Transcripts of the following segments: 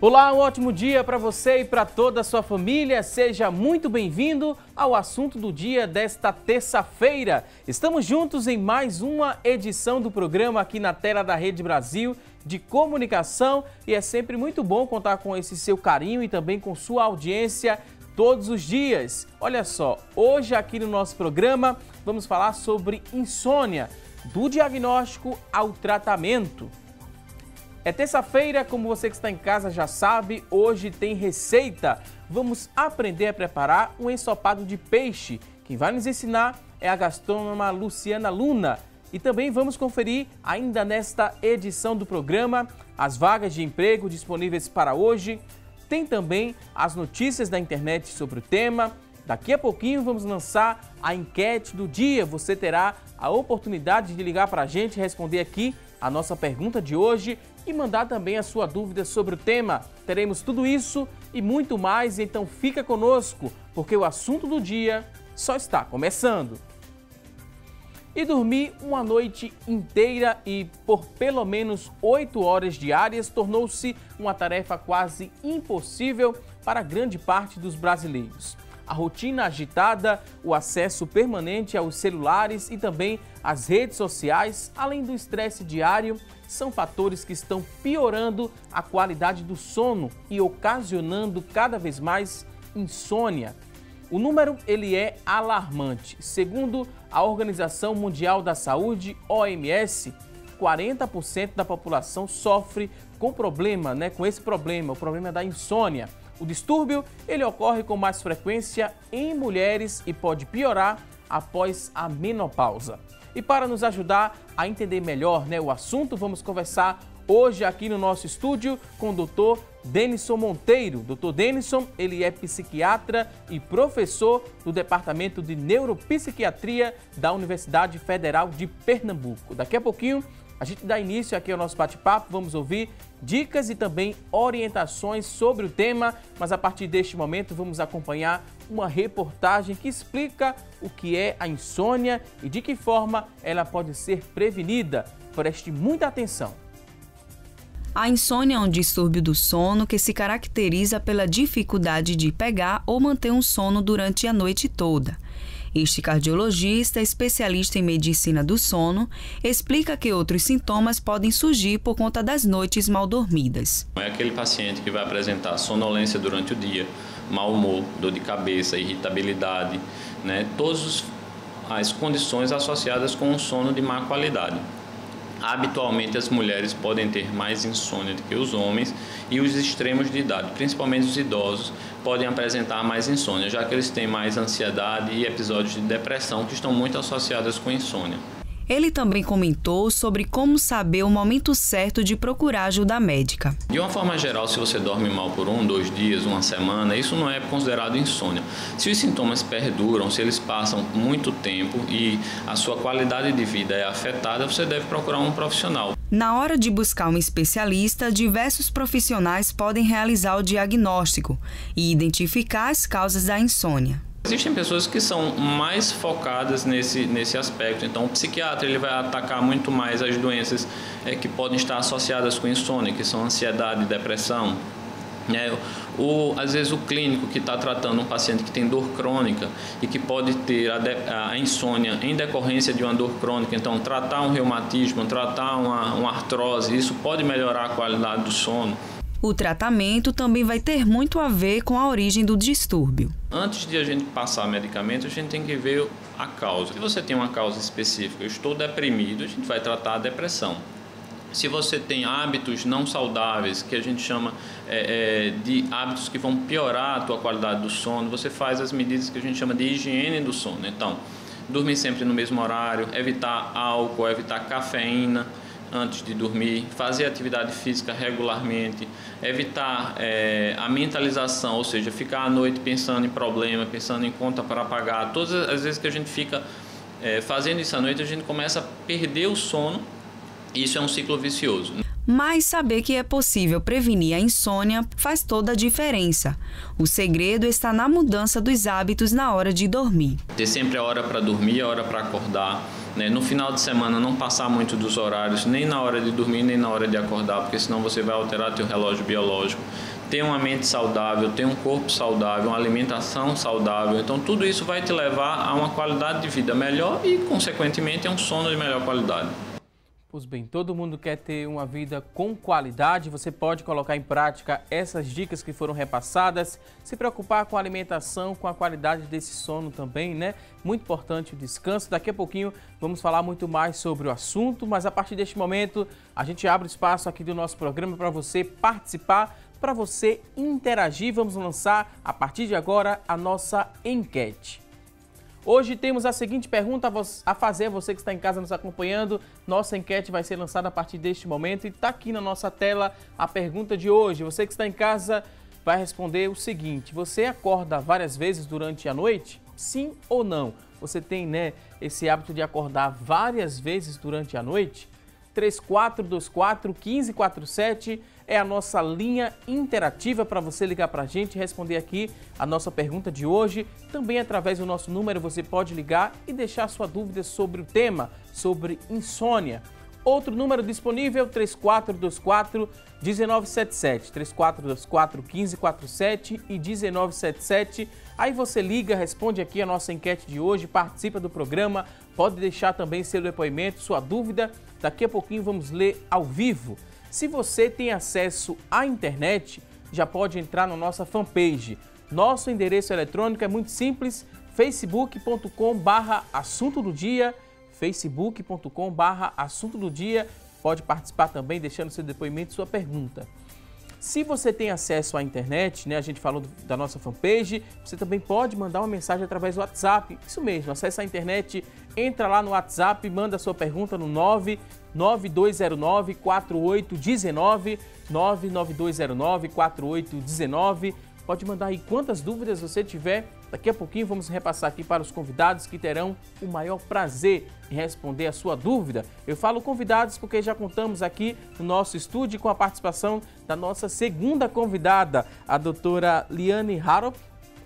Olá, um ótimo dia para você e para toda a sua família. Seja muito bem-vindo ao assunto do dia desta terça-feira. Estamos juntos em mais uma edição do programa aqui na tela da Rede Brasil de Comunicação e é sempre muito bom contar com esse seu carinho e também com sua audiência todos os dias. Olha só, hoje aqui no nosso programa vamos falar sobre insônia, do diagnóstico ao tratamento. É terça-feira, como você que está em casa já sabe, hoje tem receita. Vamos aprender a preparar um ensopado de peixe. Quem vai nos ensinar é a gastrônoma Luciana Luna. E também vamos conferir, ainda nesta edição do programa, as vagas de emprego disponíveis para hoje. Tem também as notícias da internet sobre o tema. Daqui a pouquinho vamos lançar a enquete do dia. Você terá a oportunidade de ligar para a gente e responder aqui a nossa pergunta de hoje e mandar também a sua dúvida sobre o tema. Teremos tudo isso e muito mais, então fica conosco, porque o assunto do dia só está começando. E dormir uma noite inteira e por pelo menos 8 horas diárias tornou-se uma tarefa quase impossível para grande parte dos brasileiros. A rotina agitada, o acesso permanente aos celulares e também às redes sociais, além do estresse diário, são fatores que estão piorando a qualidade do sono e ocasionando cada vez mais insônia. O número ele é alarmante. Segundo a Organização Mundial da Saúde, OMS, 40% da população sofre com esse problema, o problema da insônia. O distúrbio ele ocorre com mais frequência em mulheres e pode piorar após a menopausa. E para nos ajudar a entender melhor o assunto, vamos conversar hoje aqui no nosso estúdio com o Dr. Denison Monteiro. Dr. Denison, ele é psiquiatra e professor do Departamento de Neuropsiquiatria da Universidade Federal de Pernambuco. Daqui a pouquinho a gente dá início aqui ao nosso bate-papo, vamos ouvir dicas e também orientações sobre o tema, mas a partir deste momento vamos acompanhar uma reportagem que explica o que é a insônia e de que forma ela pode ser prevenida. Preste muita atenção. A insônia é um distúrbio do sono que se caracteriza pela dificuldade de pegar ou manter um sono durante a noite toda. Este cardiologista, especialista em medicina do sono, explica que outros sintomas podem surgir por conta das noites mal dormidas. É aquele paciente que vai apresentar sonolência durante o dia, mau humor, dor de cabeça, irritabilidade, todas as condições associadas com um sono de má qualidade. Habitualmente as mulheres podem ter mais insônia do que os homens e os extremos de idade, principalmente os idosos, podem apresentar mais insônia, já que eles têm mais ansiedade e episódios de depressão que estão muito associados com insônia. Ele também comentou sobre como saber o momento certo de procurar ajuda médica. De uma forma geral, se você dorme mal por 1, 2 dias, uma semana, isso não é considerado insônia. Se os sintomas perduram, se eles passam muito tempo e a sua qualidade de vida é afetada, você deve procurar um profissional. Na hora de buscar um especialista, diversos profissionais podem realizar o diagnóstico e identificar as causas da insônia. Existem pessoas que são mais focadas nesse aspecto, então o psiquiatra ele vai atacar muito mais as doenças que podem estar associadas com insônia, que são ansiedade e depressão. Às vezes o clínico que está tratando um paciente que tem dor crônica e que pode ter a insônia em decorrência de uma dor crônica, então tratar um reumatismo, tratar uma artrose, isso pode melhorar a qualidade do sono. O tratamento também vai ter muito a ver com a origem do distúrbio. Antes de a gente passar medicamento, a gente tem que ver a causa. Se você tem uma causa específica, eu estou deprimido, a gente vai tratar a depressão. Se você tem hábitos não saudáveis, que a gente chama de hábitos que vão piorar a tua qualidade do sono, você faz as medidas que a gente chama de higiene do sono. Então, dormir sempre no mesmo horário, evitar álcool, evitar cafeína antes de dormir, fazer atividade física regularmente, evitar a mentalização, ou seja, ficar à noite pensando em problema, pensando em conta para pagar. Todas as vezes que a gente fica fazendo isso à noite, a gente começa a perder o sono e isso é um ciclo vicioso. Mas saber que é possível prevenir a insônia faz toda a diferença. O segredo está na mudança dos hábitos na hora de dormir. Ter sempre a hora para dormir, a hora para acordar. Né? No final de semana não passar muito dos horários, nem na hora de dormir, nem na hora de acordar, porque senão você vai alterar teu relógio biológico. Ter uma mente saudável, ter um corpo saudável, uma alimentação saudável. Então tudo isso vai te levar a uma qualidade de vida melhor e, consequentemente, a um sono de melhor qualidade. Pois bem, todo mundo quer ter uma vida com qualidade, você pode colocar em prática essas dicas que foram repassadas, se preocupar com a alimentação, com a qualidade desse sono também, né? Muito importante o descanso. Daqui a pouquinho vamos falar muito mais sobre o assunto, mas a partir deste momento a gente abre espaço aqui do nosso programa para você participar, para você interagir. Vamos lançar a partir de agora a nossa enquete. Hoje temos a seguinte pergunta a fazer, você que está em casa nos acompanhando. Nossa enquete vai ser lançada a partir deste momento e está aqui na nossa tela a pergunta de hoje. Você que está em casa vai responder o seguinte: você acorda várias vezes durante a noite? Sim ou não? Você tem, né, esse hábito de acordar várias vezes durante a noite? 3424-1547 é a nossa linha interativa para você ligar para a gente e responder aqui a nossa pergunta de hoje. Também através do nosso número você pode ligar e deixar sua dúvida sobre o tema, sobre insônia. Outro número disponível, 3424-1977, 3424-1547 e 1977. Aí você liga, responde aqui a nossa enquete de hoje, participa do programa, pode deixar também seu depoimento, sua dúvida. Daqui a pouquinho vamos ler ao vivo. Se você tem acesso à internet, já pode entrar na nossa fanpage. Nosso endereço eletrônico é muito simples, facebook.com/assunto do dia, facebook.com/assunto do dia. Pode participar também deixando seu depoimento e sua pergunta. Se você tem acesso à internet, né, a gente falou da nossa fanpage, você também pode mandar uma mensagem através do WhatsApp. Isso mesmo, acessa a internet, entra lá no WhatsApp, manda a sua pergunta no 99209-4819, 99209-4819. Pode mandar aí quantas dúvidas você tiver. Daqui a pouquinho vamos repassar aqui para os convidados que terão o maior prazer em responder a sua dúvida. Eu falo convidados porque já contamos aqui no nosso estúdio com a participação da nossa segunda convidada, a doutora Liane Harop,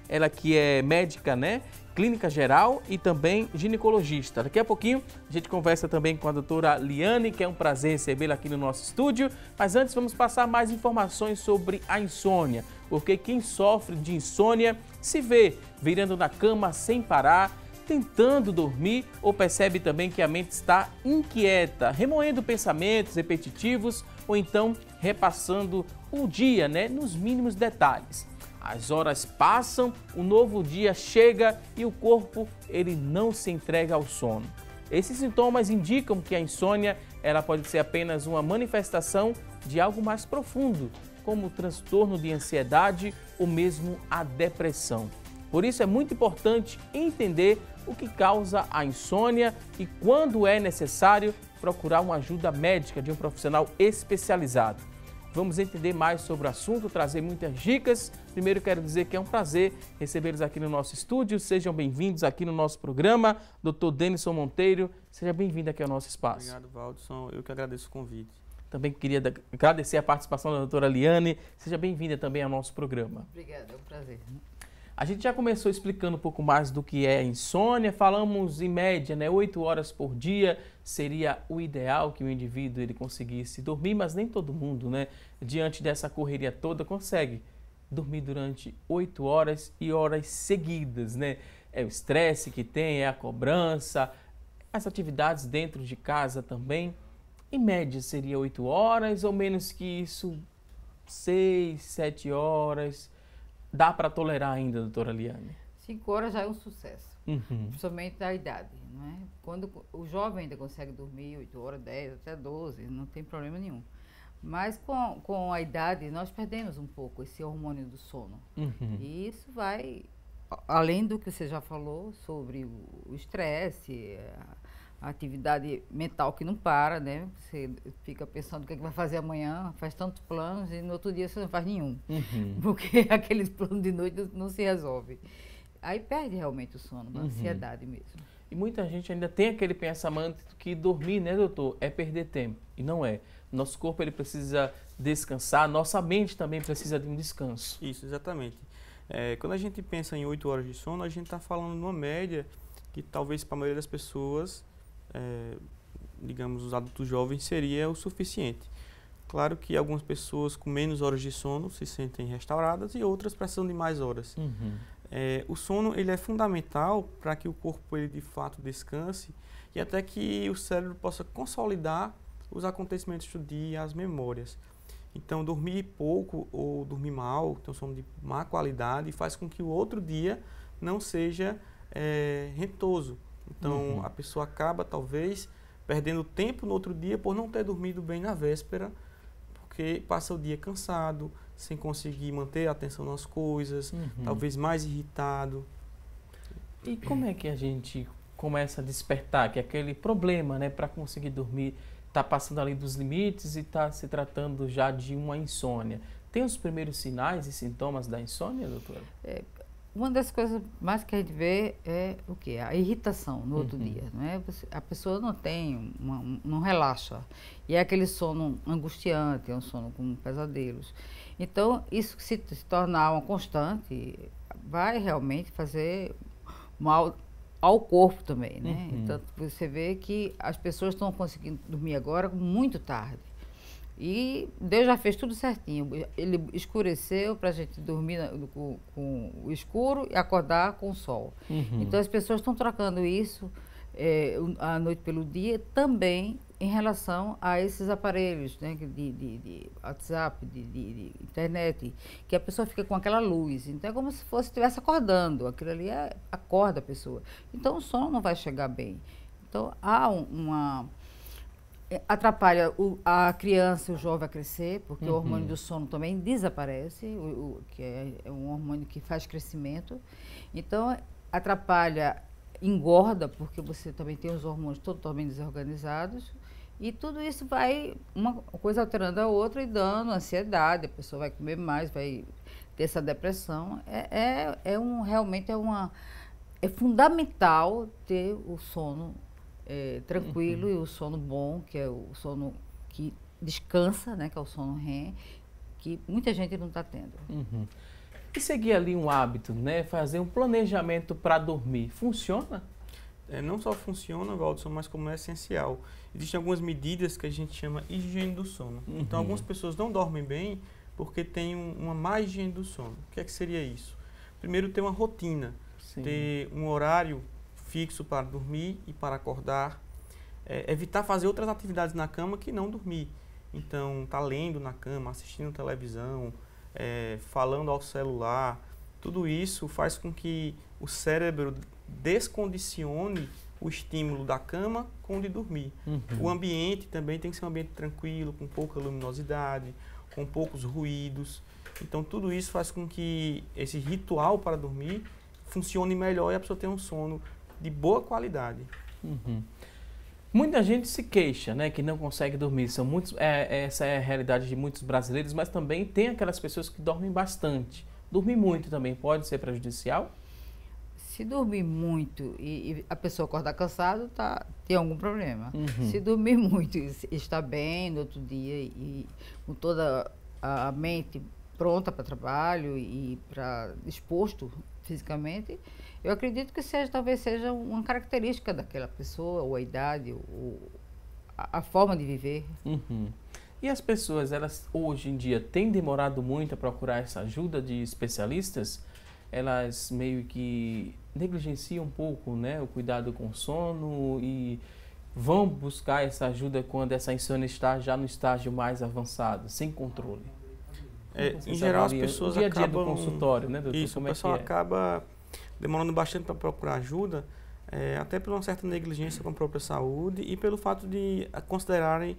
ela que é médica, né? Clínica geral e também ginecologista. Daqui a pouquinho a gente conversa também com a doutora Liane, que é um prazer recebê-la aqui no nosso estúdio. Mas antes vamos passar mais informações sobre a insônia, porque quem sofre de insônia se vê virando na cama sem parar, tentando dormir ou percebe também que a mente está inquieta, remoendo pensamentos repetitivos ou então repassando o dia, né, nos mínimos detalhes. As horas passam, o novo dia chega e o corpo ele não se entrega ao sono. Esses sintomas indicam que a insônia ela pode ser apenas uma manifestação de algo mais profundo, como o transtorno de ansiedade ou mesmo a depressão. Por isso é muito importante entender o que causa a insônia e, quando é necessário, procurar uma ajuda médica de um profissional especializado. Vamos entender mais sobre o assunto, trazer muitas dicas. Primeiro quero dizer que é um prazer recebê-los aqui no nosso estúdio. Sejam bem-vindos aqui no nosso programa. Dr. Denison Monteiro, seja bem-vindo aqui ao nosso espaço. Obrigado, Valdson. Eu que agradeço o convite. Também queria agradecer a participação da doutora Liane. Seja bem-vinda também ao nosso programa. Obrigada, é um prazer. A gente já começou explicando um pouco mais do que é a insônia. Falamos em média, né, 8 horas por dia seria o ideal que o indivíduo ele conseguisse dormir, mas nem todo mundo, né, diante dessa correria toda, consegue dormir durante 8 horas e horas seguidas, né? É o estresse que tem, é a cobrança, as atividades dentro de casa também. Em média seria 8 horas ou menos que isso, 6, 7 horas. Dá para tolerar ainda, doutora Liane? 5 horas já é um sucesso, Uhum. principalmente da idade, não é? Quando o jovem ainda consegue dormir 8 horas, 10, até 12, não tem problema nenhum. Mas com a idade, nós perdemos um pouco esse hormônio do sono. Uhum. E isso vai, além do que você já falou, sobre o estresse, a atividade mental que não para, né? Você fica pensando o que é que vai fazer amanhã, faz tantos planos e no outro dia você não faz nenhum. Uhum. Porque aqueles planos de noite não se resolve. Aí perde realmente o sono, uma ansiedade mesmo. E muita gente ainda tem aquele pensamento que dormir, né, doutor, é perder tempo. E não é. Nosso corpo ele precisa descansar, nossa mente também precisa de um descanso. Isso, exatamente. Quando a gente pensa em 8 horas de sono, a gente está falando numa média que talvez para a maioria das pessoas, digamos, os adultos jovens, seria o suficiente. Claro que algumas pessoas com menos horas de sono se sentem restauradas e outras precisam de mais horas. O sono ele é fundamental para que o corpo ele, de fato descanse e até que o cérebro possa consolidar os acontecimentos do dia, as memórias. Então, dormir pouco ou dormir mal, ter um sono de má qualidade, faz com que o outro dia não seja rentoso. Então, a pessoa acaba, talvez, perdendo tempo no outro dia por não ter dormido bem na véspera, porque passa o dia cansado, sem conseguir manter a atenção nas coisas, talvez mais irritado. E como é que a gente começa a despertar que aquele problema, né, para conseguir dormir, está passando ali dos limites e está se tratando já de uma insônia? Tem os primeiros sinais e sintomas da insônia, doutora? Uma das coisas mais que a gente vê é o quê? A irritação no outro dia, não é? A pessoa não tem, não relaxa. E é aquele sono angustiante, é um sono com pesadelos. Então, isso se tornar uma constante, vai realmente fazer mal ao corpo também, né? Então, você vê que as pessoas estão conseguindo dormir agora muito tarde. E Deus já fez tudo certinho. Ele escureceu para a gente dormir com o escuro e acordar com o sol. Então, as pessoas estão trocando isso a noite pelo dia também em relação a esses aparelhos, né, de WhatsApp, de internet, que a pessoa fica com aquela luz. Então, é como se estivesse acordando. Aquilo ali acorda a pessoa. Então, o sono não vai chegar bem. Então, há atrapalha a criança e o jovem a crescer, porque o hormônio do sono também desaparece, que é um hormônio que faz crescimento. Então, atrapalha, engorda, porque você também tem os hormônios totalmente desorganizados. E tudo isso vai, uma coisa alterando a outra e dando ansiedade, a pessoa vai comer mais, vai ter essa depressão. Realmente é fundamental ter o sono tranquilo e o sono bom, que é o sono que descansa, né, que é o sono REM, que muita gente não está tendo. E seguir ali um hábito, né, fazer um planejamento para dormir, funciona? Não só funciona, Waldson, mas como é essencial. Existem algumas medidas que a gente chama higiene do sono. Então, algumas pessoas não dormem bem porque têm uma má higiene do sono. O que é que seria isso? Primeiro, ter uma rotina, ter um horário fixo para dormir e para acordar, evitar fazer outras atividades na cama que não dormir. Então, tá lendo na cama, assistindo televisão, falando ao celular, tudo isso faz com que o cérebro descondicione o estímulo da cama com o de dormir. O ambiente também tem que ser um ambiente tranquilo, com pouca luminosidade, com poucos ruídos. Então, tudo isso faz com que esse ritual para dormir funcione melhor e a pessoa tenha um sono de boa qualidade. Muita gente se queixa, né, que não consegue dormir. Essa é a realidade de muitos brasileiros, mas também tem aquelas pessoas que dormem bastante. Dormir muito também pode ser prejudicial? Se dormir muito e a pessoa acordar cansada, tem algum problema. Se dormir muito e estar bem no outro dia e com toda a mente pronta para trabalho e disposto fisicamente, eu acredito que talvez seja uma característica daquela pessoa, ou a idade, ou a forma de viver. E as pessoas, elas hoje em dia têm demorado muito a procurar essa ajuda de especialistas? Elas meio que negligenciam um pouco, né, o cuidado com o sono e vão buscar essa ajuda quando essa insônia está já no estágio mais avançado, sem controle? Em geral, as pessoas acabam... O dia a dia do consultório, né, doutor? Isso, o pessoal acaba demorando bastante para procurar ajuda, até por uma certa negligência com a própria saúde e pelo fato de considerarem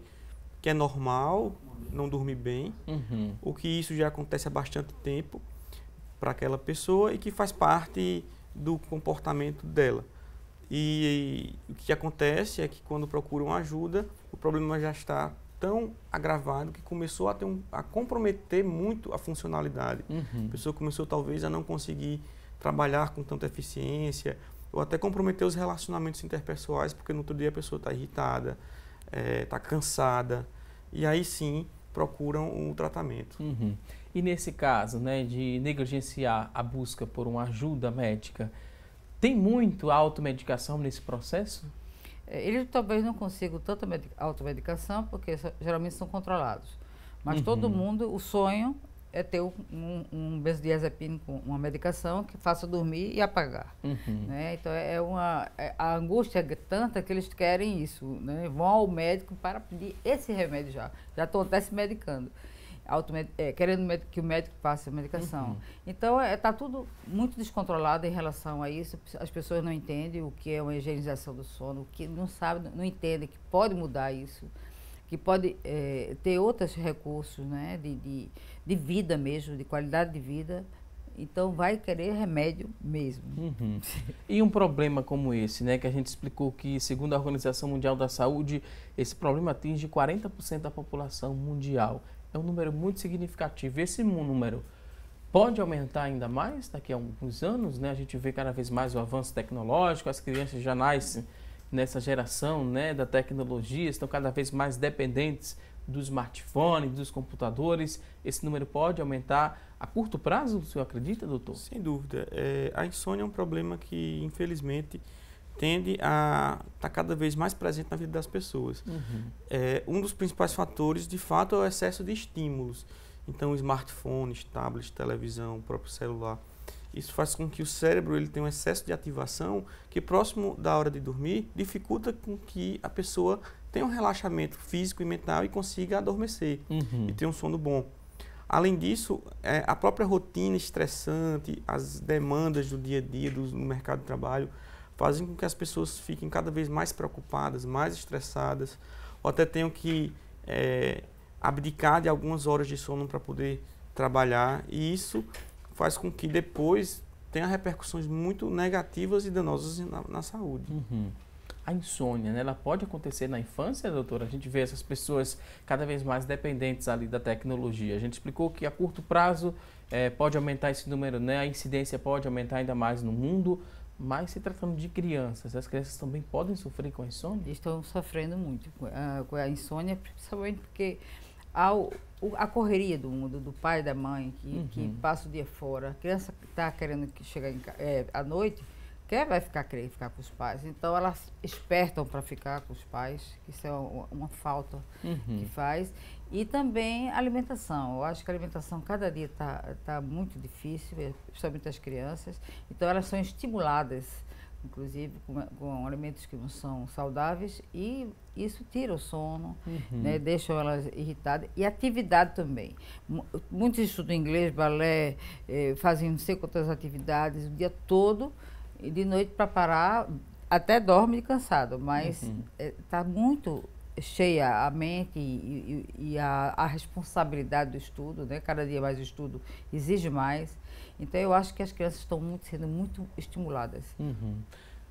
que é normal não dormir bem, o que isso já acontece há bastante tempo para aquela pessoa e que faz parte do comportamento dela. E o que acontece é que quando procuram ajuda, o problema já está tão agravado que começou a comprometer muito a funcionalidade. A pessoa começou talvez a não conseguir trabalhar com tanta eficiência, ou até comprometer os relacionamentos interpessoais, porque no outro dia a pessoa está irritada, está cansada, e aí sim procuram um tratamento. E nesse caso, né, de negligenciar a busca por uma ajuda médica, tem muito automedicação nesse processo? Eles talvez não consigam tanta automedicação, porque geralmente são controlados. Mas todo mundo, o sonho é ter um benzodiazepínico, uma medicação que faça dormir e apagar. Né? Então, a angústia é tanta que eles querem isso. Né? Vão ao médico para pedir esse remédio já estão até se medicando. Querendo que o médico passe a medicação. Então, está tudo muito descontrolado em relação a isso. As pessoas não entendem o que é uma higienização do sono, o que não sabem, não entendem que pode mudar isso, que pode ter outros recursos, né, de vida mesmo, de qualidade de vida. Então, vai querer remédio mesmo. E um problema como esse, né, que a gente explicou que, segundo a Organização Mundial da Saúde, esse problema atinge 40% da população mundial. É um número muito significativo. Esse número pode aumentar ainda mais daqui a alguns anos, né? A gente vê cada vez mais o avanço tecnológico, as crianças já nascem nessa geração, né, da tecnologia, estão cada vez mais dependentes do smartphone, dos computadores. Esse número pode aumentar a curto prazo, o senhor acredita, doutor? Sem dúvida. A insônia é um problema que, infelizmente, tende a estar cada vez mais presente na vida das pessoas. Um dos principais fatores, de fato, é o excesso de estímulos. Então, smartphones, tablets, televisão, próprio celular. Isso faz com que o cérebro ele tenha um excesso de ativação que, próximo da hora de dormir, dificulta com que a pessoa tenha um relaxamento físico e mental e consiga adormecer e ter um sono bom. Além disso, a própria rotina estressante, as demandas do dia a dia no mercado de trabalho, fazem com que as pessoas fiquem cada vez mais preocupadas, mais estressadas, ou até tenham que abdicar de algumas horas de sono para poder trabalhar, e isso faz com que depois tenha repercussões muito negativas e danosas na saúde. A insônia, né, ela pode acontecer na infância, doutora? A gente vê essas pessoas cada vez mais dependentes ali da tecnologia. A gente explicou que a curto prazo pode aumentar esse número, né, a incidência pode aumentar ainda mais no mundo. Mas se tratando de crianças, as crianças também podem sofrer com a insônia? Estão sofrendo muito com a insônia, principalmente porque a correria do mundo, do pai e da mãe, que passa o dia fora. A criança está querendo chegar à noite, vai querer ficar com os pais. Então, elas espertam para ficar com os pais, isso é uma falta que faz. E também a alimentação. Eu acho que a alimentação cada dia tá muito difícil, principalmente as crianças. Então, elas são estimuladas, inclusive, com alimentos que não são saudáveis, e isso tira o sono, né, deixa elas irritadas. E atividade também. Muitos estudam inglês, balé, fazem não sei quantas atividades o dia todo, e de noite para parar, até dorme cansado, mas está muito cheia a mente e a responsabilidade do estudo, né? Cada dia mais o estudo exige mais. Então, eu acho que as crianças estão sendo muito estimuladas.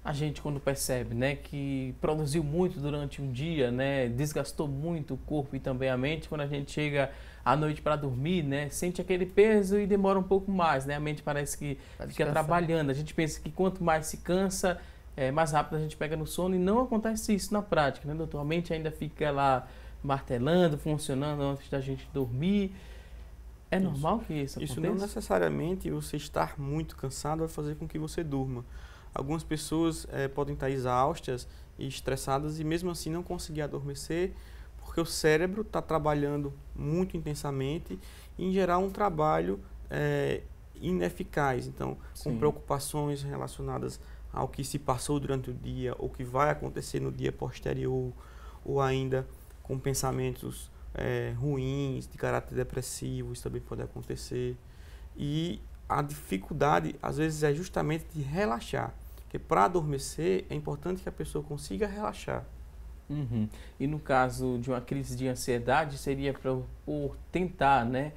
A gente, quando percebe, né, que produziu muito durante um dia, né, desgastou muito o corpo e também a mente, quando a gente chega à noite para dormir, né, sente aquele peso e demora um pouco mais, né? A mente parece que fica trabalhando. A gente pensa que quanto mais se cansa, mais rápido a gente pega no sono, e não acontece isso na prática, né, doutor? A mente ainda fica lá martelando, funcionando antes da gente dormir. É normal que isso aconteça? Isso não necessariamente você estar muito cansado vai fazer com que você durma. Algumas pessoas podem estar exaustas e estressadas e mesmo assim não conseguir adormecer, porque o cérebro está trabalhando muito intensamente e, em geral, um trabalho ineficaz. Então, com preocupações relacionadas ao que se passou durante o dia, ou que vai acontecer no dia posterior, ou ainda com pensamentos ruins, de caráter depressivo, isso também pode acontecer. E a dificuldade, às vezes, é justamente de relaxar, porque para adormecer é importante que a pessoa consiga relaxar. E no caso de uma crise de ansiedade, seria por tentar, né,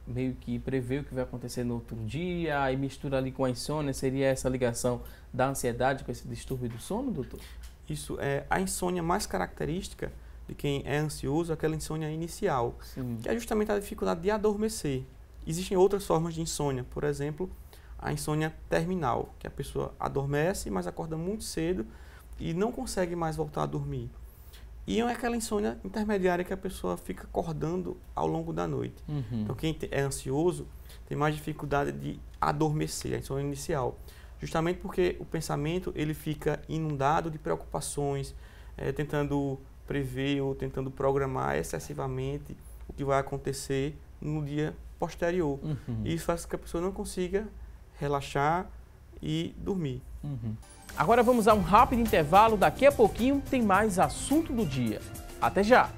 meio que prever o que vai acontecer no outro dia, e mistura ali com a insônia, seria essa ligação da ansiedade com esse distúrbio do sono, doutor? Isso, a insônia mais característica de quem é ansioso é aquela insônia inicial, que é justamente a dificuldade de adormecer. Existem outras formas de insônia, por exemplo, a insônia terminal, que a pessoa adormece, mas acorda muito cedo e não consegue mais voltar a dormir. E é aquela insônia intermediária que a pessoa fica acordando ao longo da noite. Então, quem é ansioso tem mais dificuldade de adormecer, a insônia inicial. Justamente porque o pensamento ele fica inundado de preocupações, tentando prever ou tentando programar excessivamente o que vai acontecer no dia posterior. E isso faz com que a pessoa não consiga relaxar e dormir. Agora vamos a um rápido intervalo, daqui a pouquinho tem mais assunto do dia. Até já!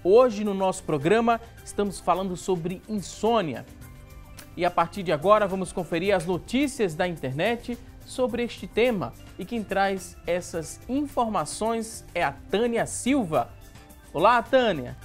Hoje no nosso programa estamos falando sobre insônia. E a partir de agora vamos conferir as notícias da internet sobre este tema. E quem traz essas informações é a Tânia Silva. Olá, Tânia!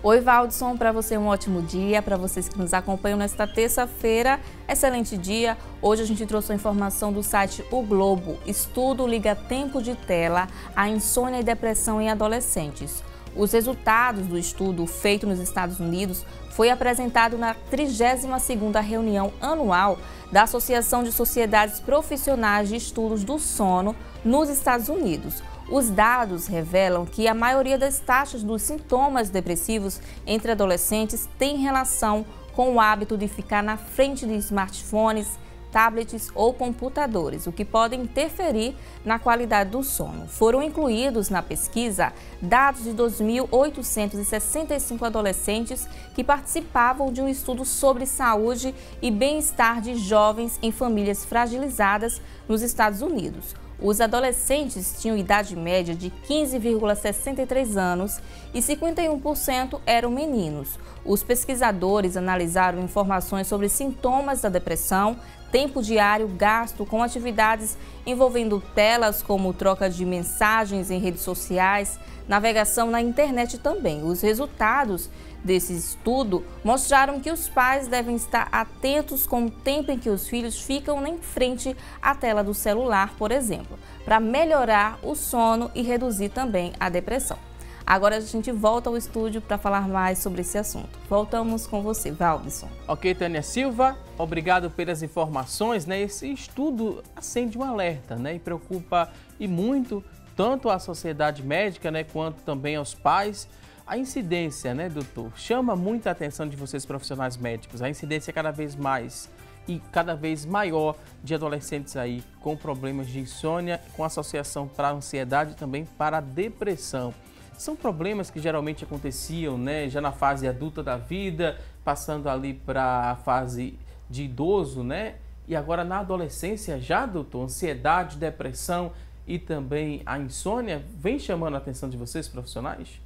Oi, Valdson, para você um ótimo dia, para vocês que nos acompanham nesta terça-feira, excelente dia. Hoje a gente trouxe a informação do site O Globo. Estudo liga tempo de tela à insônia e depressão em adolescentes. Os resultados do estudo feito nos Estados Unidos foi apresentado na 32ª reunião anual da Associação de Sociedades Profissionais de Estudos do Sono nos Estados Unidos. Os dados revelam que a maioria das taxas dos sintomas depressivos entre adolescentes tem relação com o hábito de ficar na frente de smartphones, tablets ou computadores, o que pode interferir na qualidade do sono. Foram incluídos na pesquisa dados de 2.865 adolescentes que participavam de um estudo sobre saúde e bem-estar de jovens em famílias fragilizadas nos Estados Unidos. Os adolescentes tinham idade média de 15,63 anos e 51% eram meninos. Os pesquisadores analisaram informações sobre sintomas da depressão, tempo diário gasto com atividades envolvendo telas como troca de mensagens em redes sociais, navegação na internet também. Os resultados desse estudo mostraram que os pais devem estar atentos com o tempo em que os filhos ficam em frente à tela do celular, por exemplo, para melhorar o sono e reduzir também a depressão. Agora a gente volta ao estúdio para falar mais sobre esse assunto. Voltamos com você, Valdson. Ok, Tânia Silva, obrigado pelas informações, né? Esse estudo acende um alerta, né? E preocupa e muito tanto a sociedade médica, né, quanto também aos pais. A incidência, né, doutor, chama muita atenção de vocês profissionais médicos. A incidência é cada vez mais e cada vez maior de adolescentes aí com problemas de insônia, com associação para a ansiedade e também para a depressão. São problemas que geralmente aconteciam, né, já na fase adulta da vida, passando ali para a fase de idoso, né? E agora na adolescência já, doutor, ansiedade, depressão e também a insônia vem chamando a atenção de vocês, profissionais?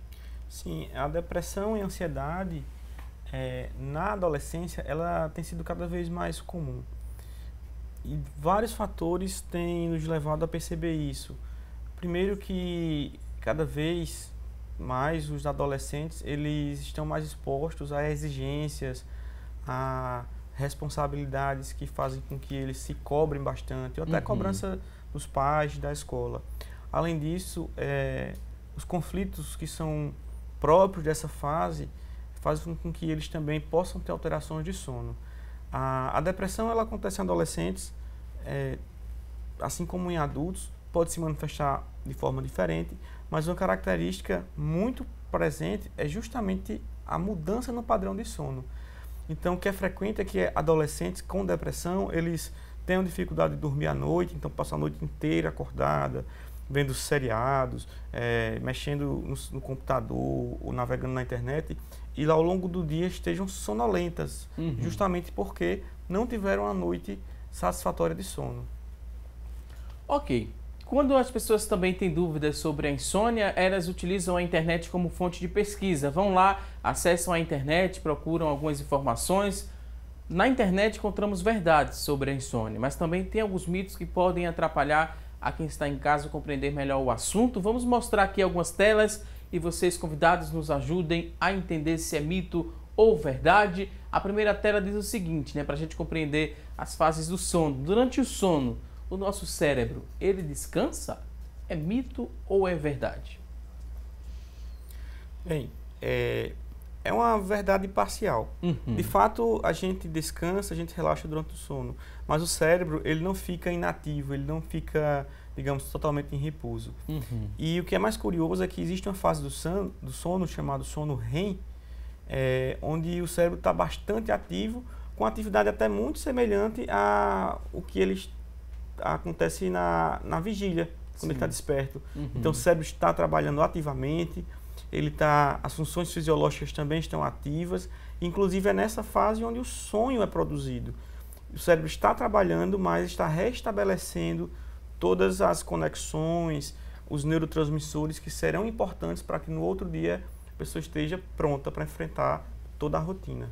Sim, a depressão e a ansiedade na adolescência ela tem sido cada vez mais comum. E vários fatores têm nos levado a perceber isso. Primeiro que cada vez mais os adolescentes eles estão mais expostos a exigências, a responsabilidades que fazem com que eles se cobrem bastante, ou até cobrança dos pais, da escola. Além disso, os conflitos que são próprios dessa fase fazem com que eles também possam ter alterações de sono. A depressão ela acontece em adolescentes, assim como em adultos, pode se manifestar de forma diferente, mas uma característica muito presente é justamente a mudança no padrão de sono. Então, o que é frequente é que adolescentes com depressão, eles tenham dificuldade de dormir à noite, então passam a noite inteira acordada, vendo seriados, mexendo no computador ou navegando na internet, e ao longo do dia estejam sonolentas, justamente porque não tiveram a noite satisfatória de sono. Ok. Quando as pessoas também têm dúvidas sobre a insônia, elas utilizam a internet como fonte de pesquisa. Vão lá, acessam a internet, procuram algumas informações. Na internet encontramos verdades sobre a insônia, mas também tem alguns mitos que podem atrapalhar a quem está em casa compreender melhor o assunto. Vamos mostrar aqui algumas telas e vocês, convidados, nos ajudem a entender se é mito ou verdade. A primeira tela diz o seguinte, né, para a gente compreender as fases do sono. Durante o sono, o nosso cérebro, ele descansa? É mito ou é verdade? Bem, é uma verdade parcial. De fato, a gente descansa, a gente relaxa durante o sono, mas o cérebro, ele não fica inativo, ele não fica, digamos, totalmente em repouso. E o que é mais curioso é que existe uma fase do sono chamado sono REM, onde o cérebro está bastante ativo, com atividade até muito semelhante a o que acontece na vigília, quando ele está desperto. Então o cérebro está trabalhando ativamente, as funções fisiológicas também estão ativas, inclusive é nessa fase onde o sonho é produzido. O cérebro está trabalhando, mas está restabelecendo todas as conexões, os neurotransmissores que serão importantes para que no outro dia a pessoa esteja pronta para enfrentar toda a rotina.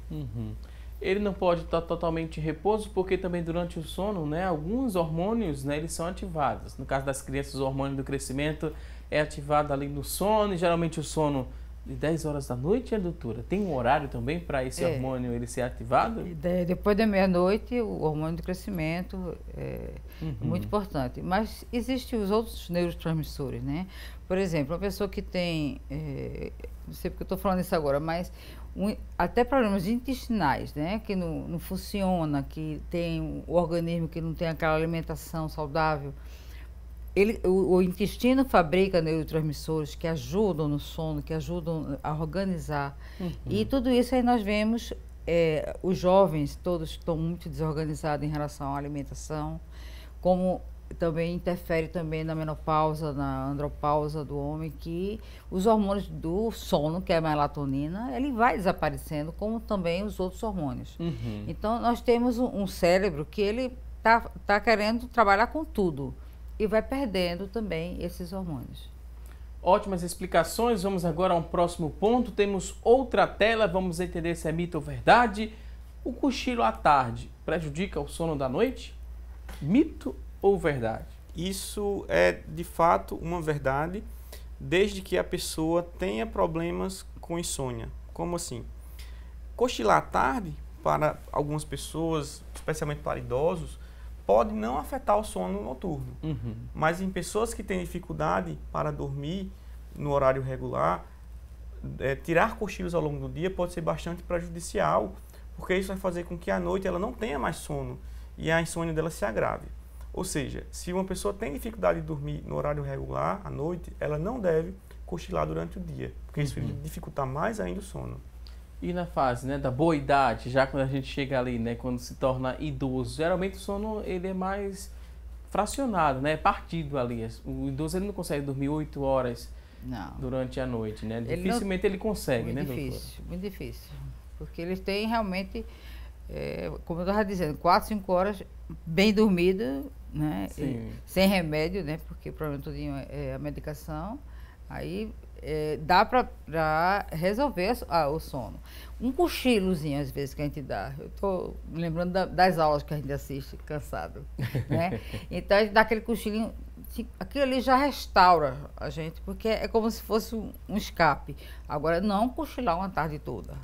Ele não pode estar totalmente em repouso, porque também durante o sono, né, alguns hormônios, né, eles são ativados. No caso das crianças, o hormônio do crescimento é ativado ali no sono, e geralmente o sono de 10 horas da noite, doutora? Tem um horário também para esse hormônio ele ser ativado? Depois da meia-noite, o hormônio do crescimento é muito importante. Mas existem os outros neurotransmissores, né? Por exemplo, uma pessoa que tem, não sei porque eu estou falando isso agora, mas até problemas intestinais, né? Que não funciona, que tem o organismo que não tem aquela alimentação saudável. O intestino fabrica neurotransmissores que ajudam no sono, que ajudam a organizar. E tudo isso aí nós vemos, os jovens todos estão muito desorganizados em relação à alimentação, como também interfere também na menopausa, na andropausa do homem, que os hormônios do sono, que é a melatonina, ele vai desaparecendo, como também os outros hormônios. Então nós temos um cérebro que ele tá querendo trabalhar com tudo. E vai perdendo também esses hormônios. Ótimas explicações. Vamos agora a um próximo ponto. Temos outra tela, vamos entender se é mito ou verdade. O cochilo à tarde prejudica o sono da noite? Mito ou verdade? Isso é, de fato, uma verdade, desde que a pessoa tenha problemas com insônia. Como assim? Cochilar à tarde, para algumas pessoas, especialmente para idosos, pode não afetar o sono noturno, mas em pessoas que têm dificuldade para dormir no horário regular, tirar cochilos ao longo do dia pode ser bastante prejudicial, porque isso vai fazer com que à noite ela não tenha mais sono e a insônia dela se agrave. Ou seja, se uma pessoa tem dificuldade de dormir no horário regular à noite, ela não deve cochilar durante o dia, porque isso vai dificultar mais ainda o sono. E na fase, né, da boa idade, já quando a gente chega ali, né, quando se torna idoso, geralmente o sono ele é mais fracionado, né, partido ali. O idoso ele não consegue dormir 8 horas durante a noite, né? Dificilmente ele consegue, né, doutor? Muito difícil. Porque eles têm realmente, como eu estava dizendo, 4, 5 horas bem dormida, né? Sem remédio, né? Porque o problema todinho é a medicação. Aí dá para resolver o sono. Um cochilozinho, às vezes, que a gente dá. Eu estou me lembrando das aulas que a gente assiste, cansado, né? Então, a gente dá aquele cochilinho, aquilo ali já restaura a gente, porque é como se fosse um escape. Agora, não cochilar uma tarde toda.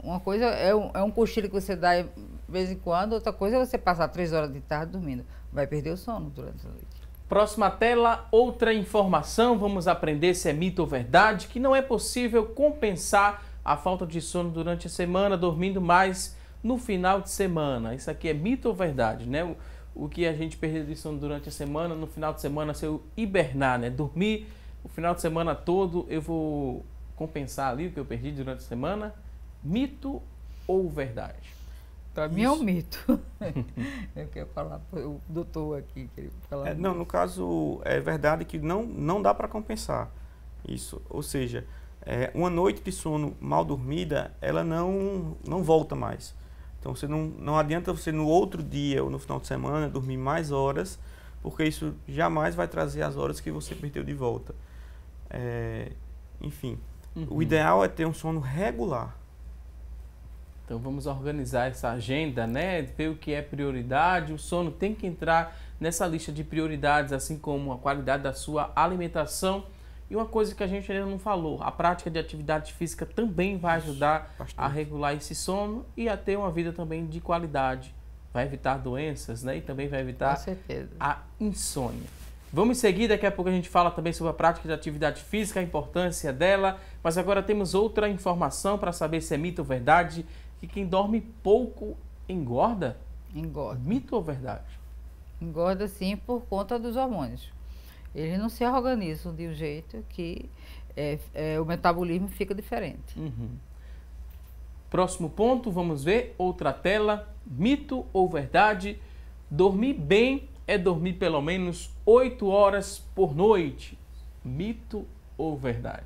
Uma coisa é um cochilo que você dá de vez em quando, outra coisa é você passar 3 horas de tarde dormindo. Vai perder o sono durante a noite. Próxima tela, outra informação, vamos aprender se é mito ou verdade, que não é possível compensar a falta de sono durante a semana, dormindo mais no final de semana. Isso aqui é mito ou verdade, né? O que a gente perdeu de sono durante a semana, no final de semana, se eu hibernar, né? Dormir o final de semana todo, eu vou compensar ali o que eu perdi durante a semana? Mito ou verdade? Para mim é um mito. Eu quero falar para o doutor aqui. Não, no caso, é verdade que não dá para compensar isso. Ou seja, uma noite de sono mal dormida, ela não volta mais. Então, não adianta você no outro dia ou no final de semana dormir mais horas, porque isso jamais vai trazer as horas que você perdeu de volta. Enfim, o ideal é ter um sono regular. Então vamos organizar essa agenda, né? Ver o que é prioridade. O sono tem que entrar nessa lista de prioridades, assim como a qualidade da sua alimentação E uma coisa que a gente ainda não falou, a prática de atividade física também vai ajudar bastante a regular esse sono e a ter uma vida também de qualidade. Vai evitar doenças, né? E também vai evitar Com certeza. a insônia. Vamos seguir, daqui a pouco a gente fala também sobre a prática de atividade física, a importância dela. Mas agora temos outra informação para saber se é mito ou verdade, que quem dorme pouco engorda? Engorda. Mito ou verdade? Engorda sim por conta dos hormônios. Eles não se organizam de um jeito que o metabolismo fica diferente. Próximo ponto, vamos ver, outra tela. Mito ou verdade? Dormir bem é dormir pelo menos 8 horas por noite. Mito ou verdade?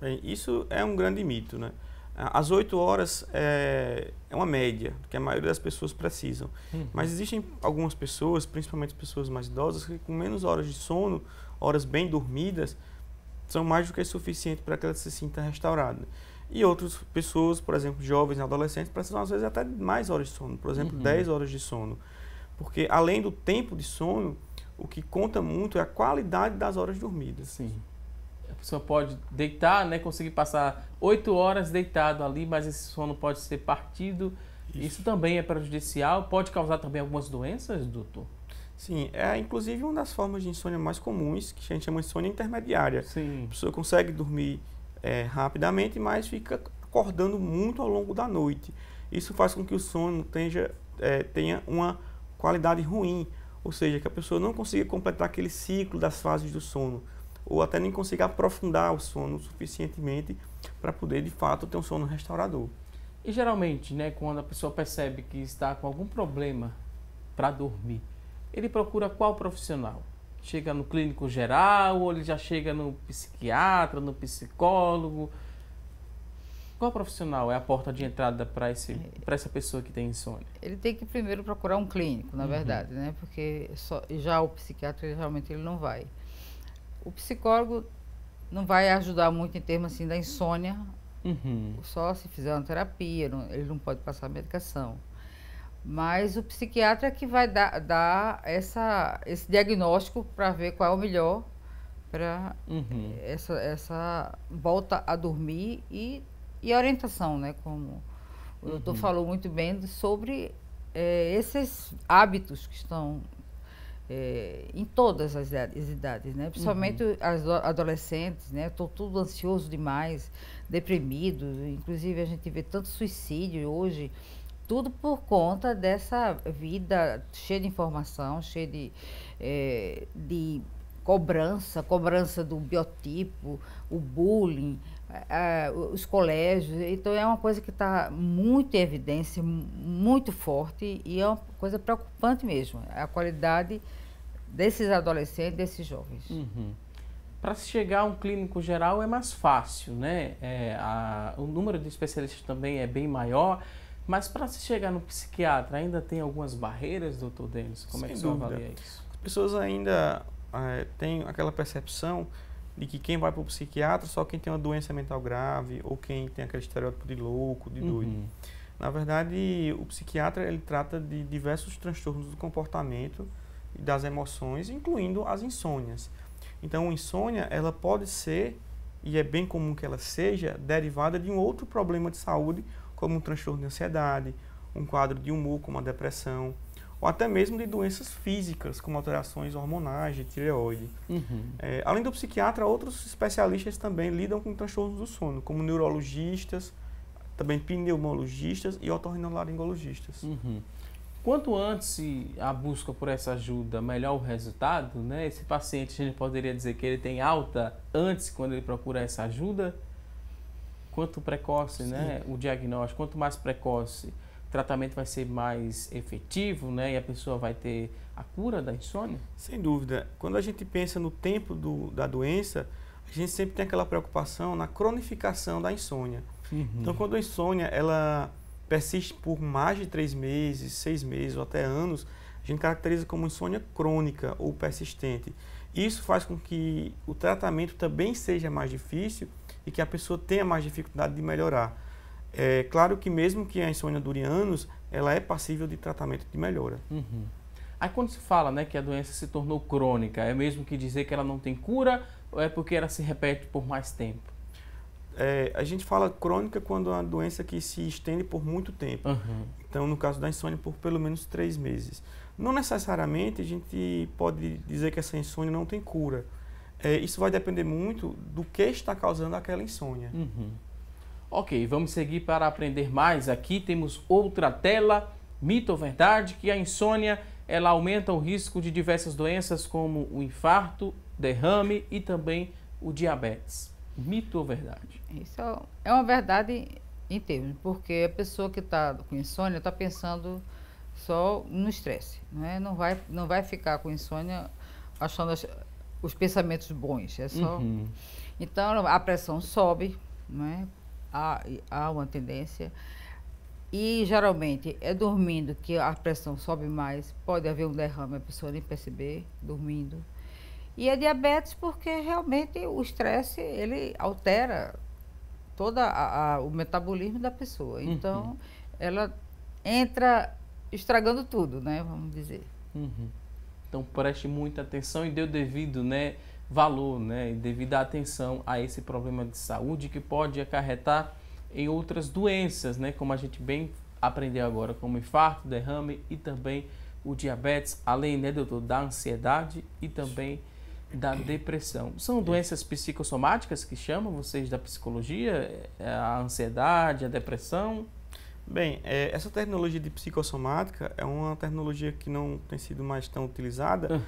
Bem, isso é um grande mito, né? As 8 horas é uma média que a maioria das pessoas precisam. Mas existem algumas pessoas, principalmente pessoas mais idosas, que com menos horas de sono, horas bem dormidas, são mais do que suficiente para que ela se sinta restaurada. E outras pessoas, por exemplo, jovens e adolescentes, precisam às vezes até de mais horas de sono, por exemplo, 10 horas de sono. Porque além do tempo de sono, o que conta muito é a qualidade das horas dormidas. Sim. A pessoa pode deitar, né, conseguir passar 8 horas deitado ali, mas esse sono pode ser partido. Isso também é prejudicial, pode causar também algumas doenças, doutor? Sim, é inclusive uma das formas de insônia mais comuns, que a gente chama de insônia intermediária. Sim. A pessoa consegue dormir rapidamente, mas fica acordando muito ao longo da noite. Isso faz com que o sono tenha uma qualidade ruim, ou seja, que a pessoa não consiga completar aquele ciclo das fases do sono, ou até nem consiga aprofundar o sono suficientemente para poder, de fato, ter um sono restaurador. E geralmente, né, quando a pessoa percebe que está com algum problema para dormir, ele procura qual profissional? Chega no clínico geral ou ele já chega no psiquiatra, no psicólogo? Qual profissional é a porta de entrada para essa pessoa que tem insônia? Ele tem que primeiro procurar um clínico, na verdade, né? Porque já o psiquiatra realmente ele não vai. O psicólogo não vai ajudar muito em termos assim da insônia, só se fizer uma terapia, ele não pode passar medicação. Mas o psiquiatra é que vai dar esse diagnóstico para ver qual é o melhor para essa volta a dormir e orientação, né? Como o doutor falou muito bem sobre esses hábitos que estão em todas as idades, né? Principalmente as adolescentes, né? Estão tudo ansioso demais, deprimido, inclusive a gente vê tanto suicídio hoje, tudo por conta dessa vida cheia de informação, cheia de cobrança do biotipo, o bullying, os colégios. Então é uma coisa que está muito em evidência, muito forte, e é uma coisa preocupante mesmo, a qualidade desses adolescentes, desses jovens. Para se chegar a um clínico geral é mais fácil, né? O número de especialistas também é bem maior, mas para se chegar no psiquiatra ainda tem algumas barreiras, doutor Denis? Como é que o senhor avalia isso? As pessoas ainda têm aquela percepção de que quem vai para o psiquiatra só quem tem uma doença mental grave ou quem tem aquele estereótipo de louco, de doido. Na verdade, o psiquiatra ele trata de diversos transtornos do comportamento e das emoções, incluindo as insônias. Então, a insônia ela pode ser, e é bem comum que ela seja, derivada de um outro problema de saúde, como um transtorno de ansiedade, um quadro de humor, como a depressão, ou até mesmo de doenças físicas, como alterações hormonais, de tireoide. Além do psiquiatra, outros especialistas também lidam com transtornos do sono, como neurologistas, também pneumologistas e otorrinolaringologistas. Quanto antes a busca por essa ajuda, melhor o resultado, né? Esse paciente, a gente poderia dizer que ele tem alta antes, quando ele procura essa ajuda? Quanto precoce, né, o diagnóstico, quanto mais precoce, o tratamento vai ser mais efetivo, né, e a pessoa vai ter a cura da insônia? Sem dúvida. Quando a gente pensa no tempo da doença, a gente sempre tem aquela preocupação na cronificação da insônia. Então, quando a insônia ela persiste por mais de 3 meses, 6 meses ou até anos, a gente caracteriza como insônia crônica ou persistente. Isso faz com que o tratamento também seja mais difícil e que a pessoa tenha mais dificuldade de melhorar. É claro que mesmo que a insônia dure anos, ela é passível de tratamento de melhora. Aí quando se fala, né, que a doença se tornou crônica, é mesmo que dizer que ela não tem cura, ou é porque ela se repete por mais tempo? A gente fala crônica quando é uma doença que se estende por muito tempo. Então, no caso da insônia, por pelo menos 3 meses. Não necessariamente a gente pode dizer que essa insônia não tem cura. Isso vai depender muito do que está causando aquela insônia. Ok, vamos seguir para aprender mais. Aqui temos outra tela, mito ou verdade, que a insônia ela aumenta o risco de diversas doenças como o infarto, derrame e também o diabetes. Mito ou verdade? Isso é uma verdade em termos, porque a pessoa que está com insônia está pensando só no estresse, né? Não vai ficar com insônia achando os pensamentos bons. É só... Então, a pressão sobe, né? Há uma tendência. E, geralmente, é dormindo que a pressão sobe mais. Pode haver um derrame, a pessoa nem perceber, dormindo. E a diabetes porque, realmente, o estresse, ele altera todo o metabolismo da pessoa. Então, ela entra estragando tudo, né? Vamos dizer. Então, preste muita atenção e dê o devido, né, valor, né, e devida atenção a esse problema de saúde que pode acarretar em outras doenças, né, como a gente bem aprendeu agora, como infarto, derrame e também o diabetes, além, né, doutor, da ansiedade e também da depressão. São doenças psicossomáticas que chamam vocês da psicologia? A ansiedade, a depressão? Bem, essa terminologia de psicossomática é uma terminologia que não tem sido mais tão utilizada,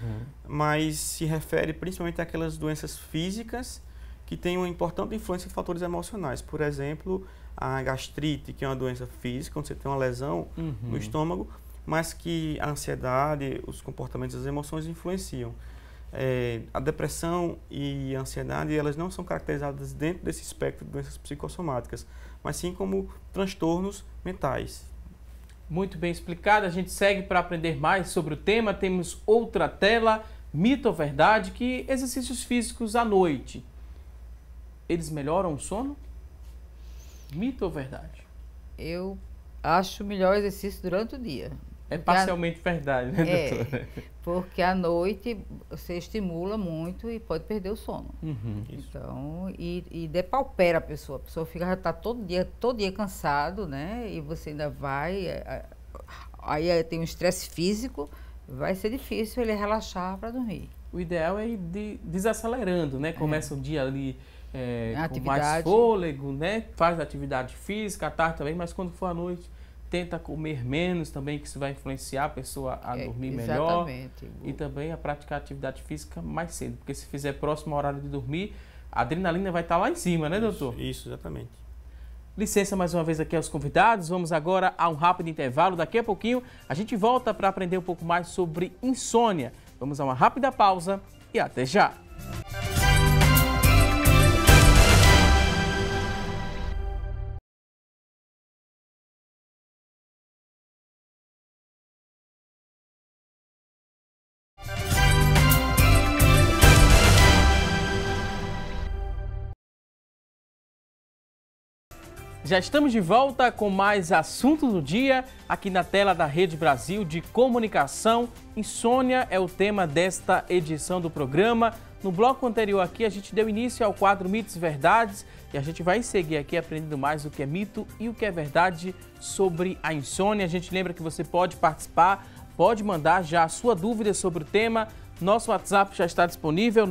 mas se refere principalmente àquelas doenças físicas que têm uma importante influência de fatores emocionais. Por exemplo, a gastrite, que é uma doença física, quando você tem uma lesão no estômago, mas que a ansiedade, os comportamentos, as emoções influenciam. A depressão e a ansiedade, elas não são caracterizadas dentro desse espectro de doenças psicossomáticas, mas sim como transtornos mentais. Muito bem explicado. A gente segue para aprender mais sobre o tema. Temos outra tela, mito ou verdade, que exercícios físicos à noite, eles melhoram o sono? Mito ou verdade? Eu acho melhor exercício durante o dia. É parcialmente verdade, né, doutora? Porque à noite você estimula muito e pode perder o sono. Então, e depaupera a pessoa. A pessoa já está todo dia cansado, né? E você ainda vai... Aí tem um estresse físico, vai ser difícil ele relaxar para dormir. O ideal é ir desacelerando, né? Começa o dia ali com mais fôlego, né? Faz atividade física, à tarde também, mas quando for à noite, tenta comer menos também, que isso vai influenciar a pessoa a dormir melhor. E também a praticar atividade física mais cedo, porque se fizer próximo ao horário de dormir, a adrenalina vai estar lá em cima, né, doutor? Isso, exatamente. Licença mais uma vez aqui aos convidados. Vamos agora a um rápido intervalo. Daqui a pouquinho a gente volta para aprender um pouco mais sobre insônia. Vamos a uma rápida pausa e até já! Já estamos de volta com mais assunto do dia aqui na tela da Rede Brasil de Comunicação. Insônia é o tema desta edição do programa. No bloco anterior aqui a gente deu início ao quadro Mitos e Verdades e a gente vai seguir aqui aprendendo mais o que é mito e o que é verdade sobre a insônia. A gente lembra que você pode participar, pode mandar já a sua dúvida sobre o tema. Nosso WhatsApp já está disponível,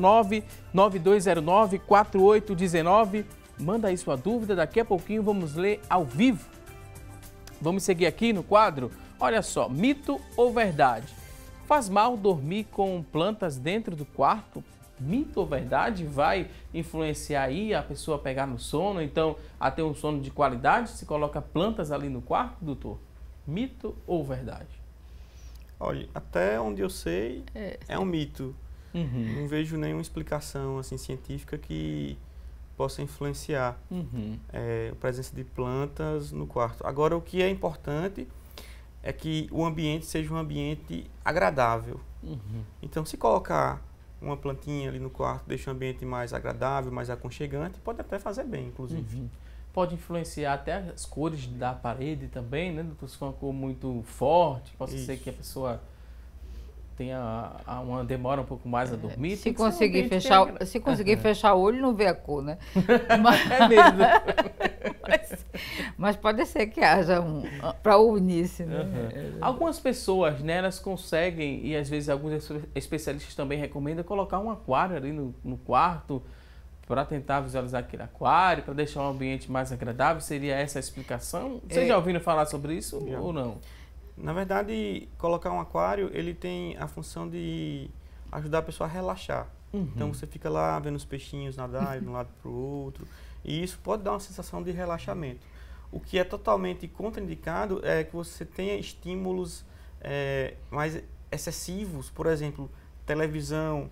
99209-4819. Manda aí sua dúvida, daqui a pouquinho vamos ler ao vivo. Vamos seguir aqui no quadro. Olha só, mito ou verdade? Faz mal dormir com plantas dentro do quarto? Mito ou verdade? Vai influenciar aí a pessoa a pegar no sono, então a ter um sono de qualidade? Se coloca plantas ali no quarto, doutor? Mito ou verdade? Olha, até onde eu sei, é um mito. Não vejo nenhuma explicação assim, científica que possa influenciar a presença de plantas no quarto. Agora, o que é importante é que o ambiente seja um ambiente agradável. Então, se colocar uma plantinha ali no quarto, deixa o ambiente mais agradável, mais aconchegante, pode até fazer bem, inclusive. Pode influenciar até as cores da parede também, né? Se for uma cor muito forte, pode ser que a pessoa tem uma demora um pouco mais a dormir. Se conseguir fechar o olho, não vê a cor, né? Mas, é mesmo. mas pode ser que haja para o início, né? Algumas pessoas, né, elas conseguem, e às vezes alguns especialistas também recomendam, colocar um aquário ali no quarto para tentar visualizar aquele aquário, para deixar um ambiente mais agradável. Seria essa a explicação? Vocês já ouviram falar sobre isso ou não? Na verdade, colocar um aquário, ele tem a função de ajudar a pessoa a relaxar. Então você fica lá vendo os peixinhos nadar de um lado para o outro, e isso pode dar uma sensação de relaxamento. O que é totalmente contraindicado é que você tenha estímulos mais excessivos, por exemplo, televisão,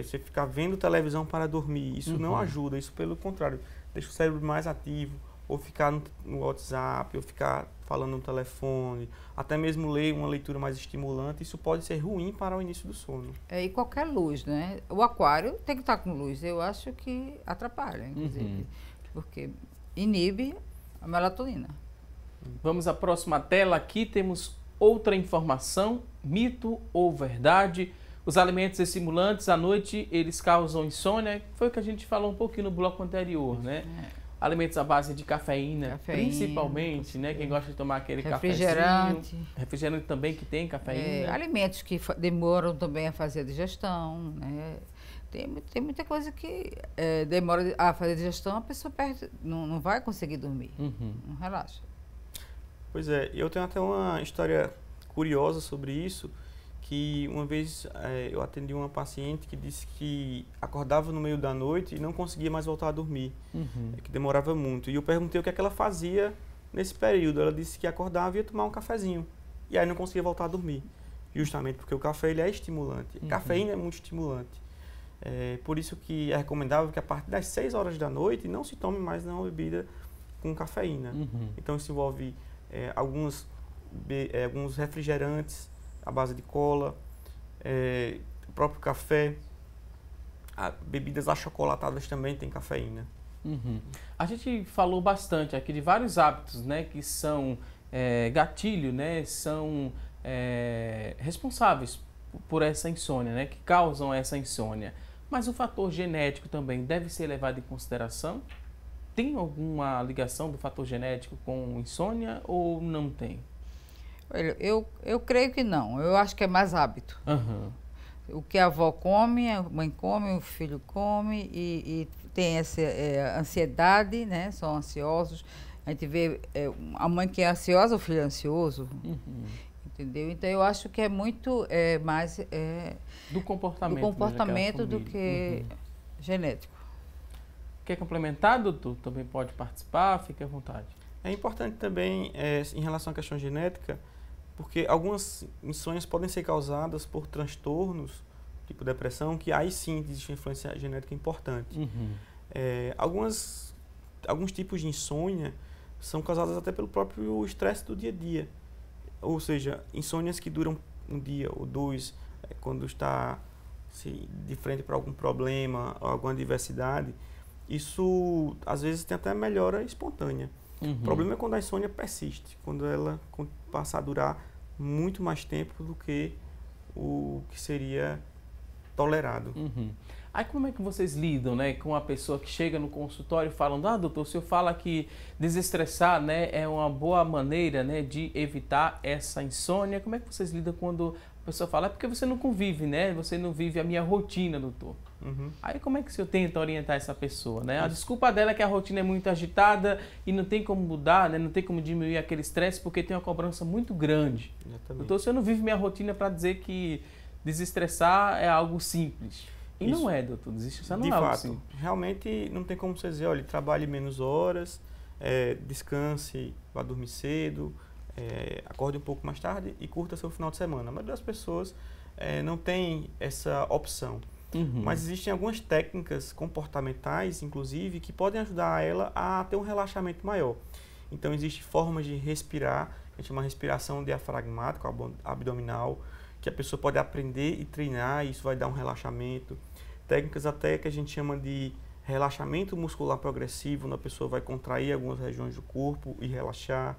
você ficar vendo televisão para dormir. Isso não ajuda, isso pelo contrário, deixa o cérebro mais ativo, ou ficar no WhatsApp, ou ficar falando no telefone, até mesmo ler uma leitura mais estimulante, isso pode ser ruim para o início do sono. E qualquer luz, né? O aquário tem que estar com luz, eu acho que atrapalha, inclusive, porque inibe a melatonina. Vamos à próxima tela. Aqui temos outra informação, mito ou verdade. Os alimentos estimulantes à noite, eles causam insônia. Foi o que a gente falou um pouquinho no bloco anterior, né? Alimentos à base de cafeína, principalmente, né? Quem gosta de tomar aquele cafezinho. Refrigerante também que tem cafeína. Alimentos que demoram também a fazer a digestão, né? Tem muita coisa que demora a fazer a digestão, a pessoa perde, não vai conseguir dormir, não relaxa. Pois é, eu tenho até uma história curiosa sobre isso, que uma vez eu atendi uma paciente que disse que acordava no meio da noite e não conseguia mais voltar a dormir, que demorava muito. E eu perguntei o que é que ela fazia nesse período. Ela disse que acordava e ia tomar um cafezinho, e aí não conseguia voltar a dormir, justamente porque o café ele é estimulante. A cafeína é muito estimulante. Por isso que é recomendável que a partir das 6 horas da noite não se tome mais nenhuma bebida com cafeína. Então isso envolve alguns refrigerantes à base de cola, o próprio café, bebidas achocolatadas também tem cafeína. A gente falou bastante aqui de vários hábitos, né, que são gatilho, né, são responsáveis por essa insônia, né, que causam essa insônia. Mas o fator genético também deve ser levado em consideração? Tem alguma ligação do fator genético com insônia ou não tem? Olha, eu creio que não. Eu acho que é mais hábito. O que a avó come, a mãe come, o filho come e tem essa ansiedade, né? São ansiosos. A gente vê a mãe que é ansiosa, o filho é ansioso. Entendeu? Então eu acho que é muito mais do comportamento do que genético. Quer complementar, doutor? Também pode participar, fique à vontade. É importante também, em relação à questão genética, porque algumas insônias podem ser causadas por transtornos, tipo depressão, que aí sim existe uma influência genética importante. Alguns tipos de insônia são causadas até pelo próprio estresse do dia a dia. Ou seja, insônias que duram um dia ou dois, quando está de frente para algum problema ou alguma adversidade, isso às vezes tem até melhora espontânea. O problema é quando a insônia persiste, quando ela passa a durar muito mais tempo do que o que seria tolerado. Aí como é que vocês lidam, né, com a pessoa que chega no consultório falando, doutor, o senhor fala que desestressar, né, é uma boa maneira, né, de evitar essa insônia. Como é que vocês lidam quando a pessoa fala, é porque você não convive, né, você não vive a minha rotina, doutor? Aí como é que o senhor tenta orientar essa pessoa, né? A desculpa dela é que a rotina é muito agitada e não tem como mudar, né, não tem como diminuir aquele estresse porque tem uma cobrança muito grande. Doutor, o senhor não vive minha rotina para dizer que desestressar é algo simples. E isso, não é, doutor, desestressar não é algo simples. Realmente não tem como você dizer, olha, trabalhe menos horas, descanse, vá dormir cedo, acorde um pouco mais tarde e curta seu final de semana. A maioria das pessoas não tem essa opção. Mas existem algumas técnicas comportamentais, inclusive, que podem ajudar ela a ter um relaxamento maior. Então, existem formas de respirar, a gente chama de respiração diafragmática, abdominal, que a pessoa pode aprender e treinar, e isso vai dar um relaxamento. Técnicas até que a gente chama de relaxamento muscular progressivo, onde a pessoa vai contrair algumas regiões do corpo e relaxar.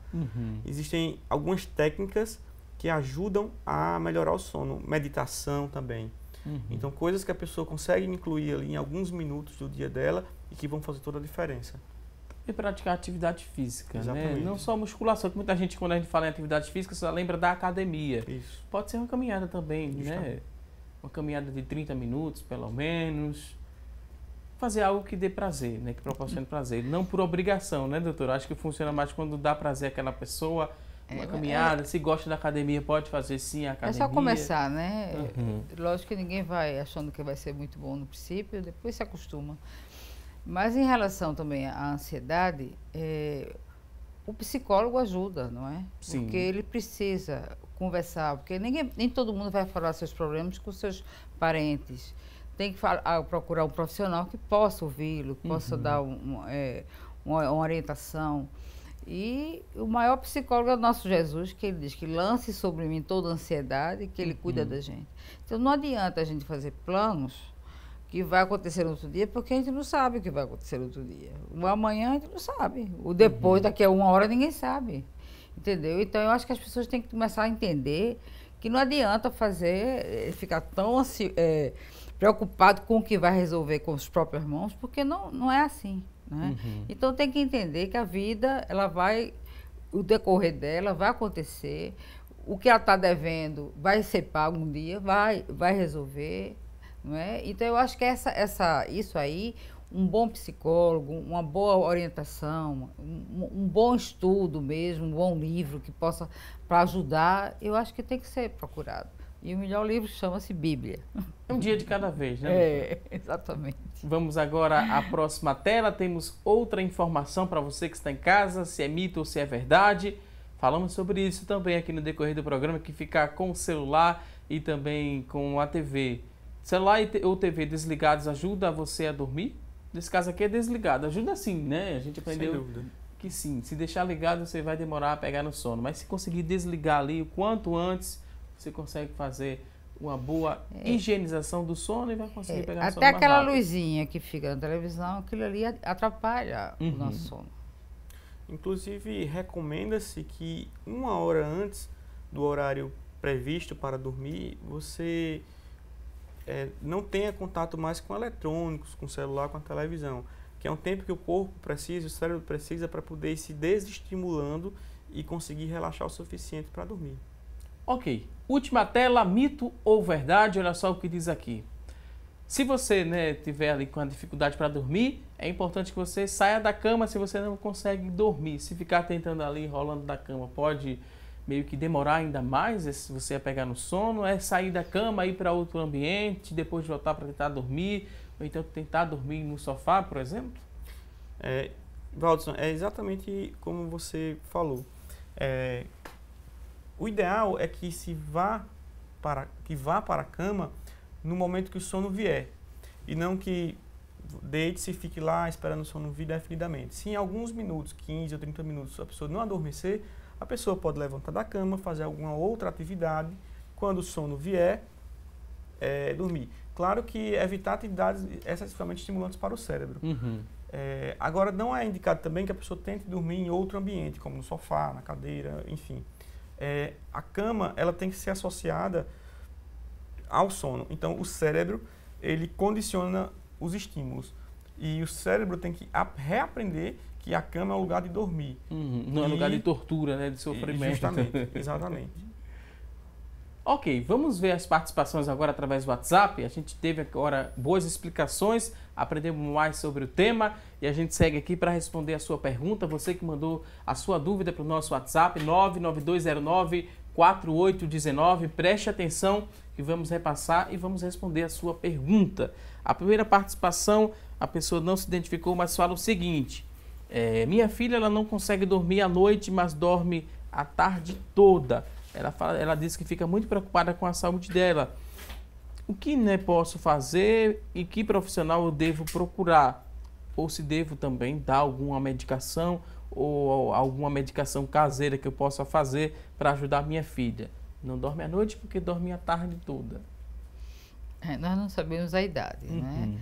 Existem algumas técnicas que ajudam a melhorar o sono. Meditação também. Então, coisas que a pessoa consegue incluir ali em alguns minutos do dia dela e que vão fazer toda a diferença. E praticar atividade física, Exatamente. né? Não só musculação, que muita gente, quando a gente fala em atividade física, só lembra da academia. Isso. Pode ser uma caminhada também, né? Justamente. Uma caminhada de 30 minutos, pelo menos. Fazer algo que dê prazer, né? Que proporcione prazer. Não por obrigação, né, doutora? Acho que funciona mais quando dá prazer àquela pessoa. Uma caminhada, se gosta da academia, pode fazer sim a academia. É só começar, né? Uhum. Lógico que ninguém vai achando que vai ser muito bom no princípio, depois se acostuma. Mas em relação também à ansiedade, o psicólogo ajuda, não é? Sim. Porque ele precisa conversar, porque nem todo mundo vai falar seus problemas com seus parentes. Tem que procurar um profissional que possa ouvi-lo, que possa dar uma orientação. E o maior psicólogo é o nosso Jesus, que ele diz que lance sobre mim toda a ansiedade, que ele cuida da gente. Então não adianta a gente fazer planos que vai acontecer no outro dia, porque a gente não sabe o que vai acontecer no outro dia. O amanhã a gente não sabe. O depois, daqui a 1 hora, ninguém sabe. Entendeu? Então eu acho que as pessoas têm que começar a entender que não adianta ficar tão preocupado com o que vai resolver com os próprios irmãos, porque não é assim. Né? Então tem que entender que a vida, o decorrer dela vai acontecer, o que ela está devendo vai ser pago um dia, vai resolver, não é? Então eu acho que isso aí, um bom psicólogo, uma boa orientação, um bom estudo mesmo, um bom livro que possa para ajudar, eu acho que tem que ser procurado. E o melhor livro chama-se Bíblia. É um dia de cada vez, né? Exatamente. Vamos agora à próxima tela. Temos outra informação para você que está em casa, se é mito ou se é verdade. Falamos sobre isso também aqui no decorrer do programa, que ficar com o celular e também com a TV. Celular ou TV desligados ajuda você a dormir? Nesse caso aqui é desligado. Ajuda sim, né? A gente aprendeu Sem dúvida. Que sim. Se deixar ligado, você vai demorar a pegar no sono. Mas se conseguir desligar ali o quanto antes, você consegue fazer uma boa higienização do sono e vai conseguir pegar no sono Até mais aquela rápido. luzinha que fica na televisão, aquilo ali atrapalha o nosso sono. Inclusive, recomenda-se que 1 hora antes do horário previsto para dormir, você não tenha contato mais com eletrônicos, com o celular, com a televisão, que é um tempo que o corpo precisa, o cérebro precisa para poder ir se desestimulando e conseguir relaxar o suficiente para dormir. Ok, última tela, mito ou verdade? Olha só o que diz aqui. Se você tiver ali com a dificuldade para dormir, é importante que você saia da cama se você não consegue dormir. Se ficar tentando ali, rolando da cama, pode meio que demorar ainda mais se você pegar no sono. É sair da cama, ir para outro ambiente, depois voltar para tentar dormir, ou então tentar dormir no sofá, por exemplo? Valdson, é exatamente como você falou. O ideal é que vá para a cama no momento que o sono vier. E não que deite-se e fique lá esperando o sono vir definidamente. Se em alguns minutos, 15 ou 30 minutos, a pessoa não adormecer, a pessoa pode levantar da cama, fazer alguma outra atividade. Quando o sono vier, dormir. Claro que evitar atividades excessivamente estimulantes para o cérebro. Agora, não é indicado também que a pessoa tente dormir em outro ambiente, como no sofá, na cadeira, enfim. A cama, ela tem que ser associada ao sono. Então, o cérebro, ele condiciona os estímulos. E o cérebro tem que reaprender que a cama é um lugar de dormir. Não é lugar de tortura, né? De sofrimento. Justamente, exatamente. Ok, vamos ver as participações agora através do WhatsApp. A gente teve agora boas explicações, aprendemos mais sobre o tema e a gente segue aqui para responder a sua pergunta. Você que mandou a sua dúvida para o nosso WhatsApp, 99209-4819. Preste atenção que vamos repassar e vamos responder a sua pergunta. A primeira participação, a pessoa não se identificou, mas fala o seguinte: minha filha ela não consegue dormir à noite, mas dorme a tarde toda. Ela diz que fica muito preocupada com a saúde dela. O que posso fazer e que profissional eu devo procurar? Ou se devo também dar alguma medicação ou alguma medicação caseira que eu possa fazer para ajudar a minha filha? Não dorme à noite porque dorme a tarde toda. Nós não sabemos a idade, né?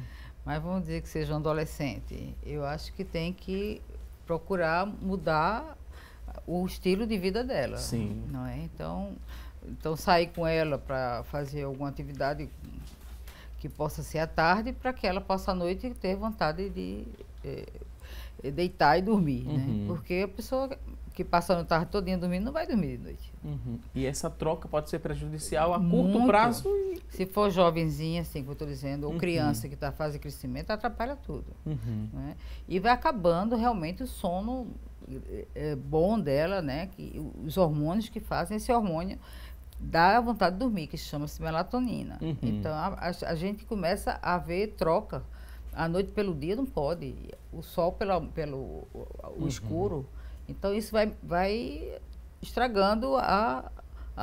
Mas vamos dizer que seja um adolescente. Eu acho que tem que procurar mudar o estilo de vida dela. Sim. Não é? Então sair com ela para fazer alguma atividade que possa ser à tarde, para que ela possa à noite ter vontade de deitar e dormir, né? Porque a pessoa que passa a tarde todinha dormindo não vai dormir de noite. E essa troca pode ser prejudicial a curto Muito. prazo? Se for jovenzinha, assim, como eu estou dizendo, ou criança que está em fase de crescimento, atrapalha tudo. Né? E vai acabando realmente o sono bom dela, né? Os hormônios que fazem esse hormônio dá vontade de dormir, que chama-se melatonina. Então, a gente começa a ver troca. A noite pelo dia não pode. O sol pelo escuro. Então, isso vai estragando a